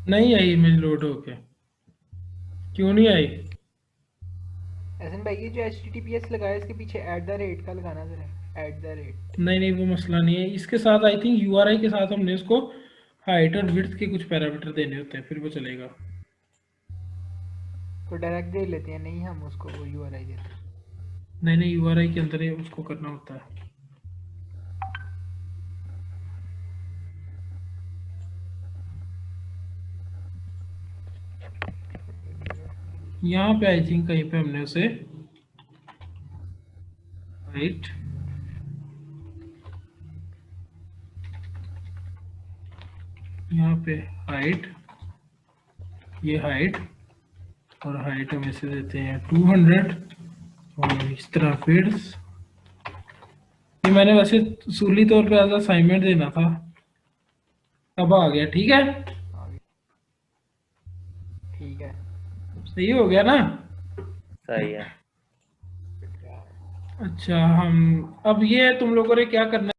नहीं आई इमेज लोड होके, क्यों नहीं आई? एहसन भाई ये जो HTTPS लगाया इसके पीछे @ का लगाना जरा @। नहीं वो मसला नहीं है इसके साथ। आई थिंक URI के साथ हमने इसको हाइट और विड्थ के कुछ पैरामीटर देने होते हैं, फिर वो चलेगा। तो डायरेक्ट दे लेते हैं, नहीं हम उसको वो URI देते हैं। नहीं URI के अंदर ही उसको करना होता है। यहाँ पे आई थिंक कहीं पे हमने उसे हाइट यहाँ पे हाइट, ये हाइट और हाइट हम इसे देते हैं 200 और इस तरह फिट्स। ये मैंने वैसे सूली तौर पे एज असाइनमेंट देना था, अब आ गया। ठीक है, ठीक है, सही हो गया ना? सही है। अच्छा, हम अब ये तुम लोगों ने क्या करना है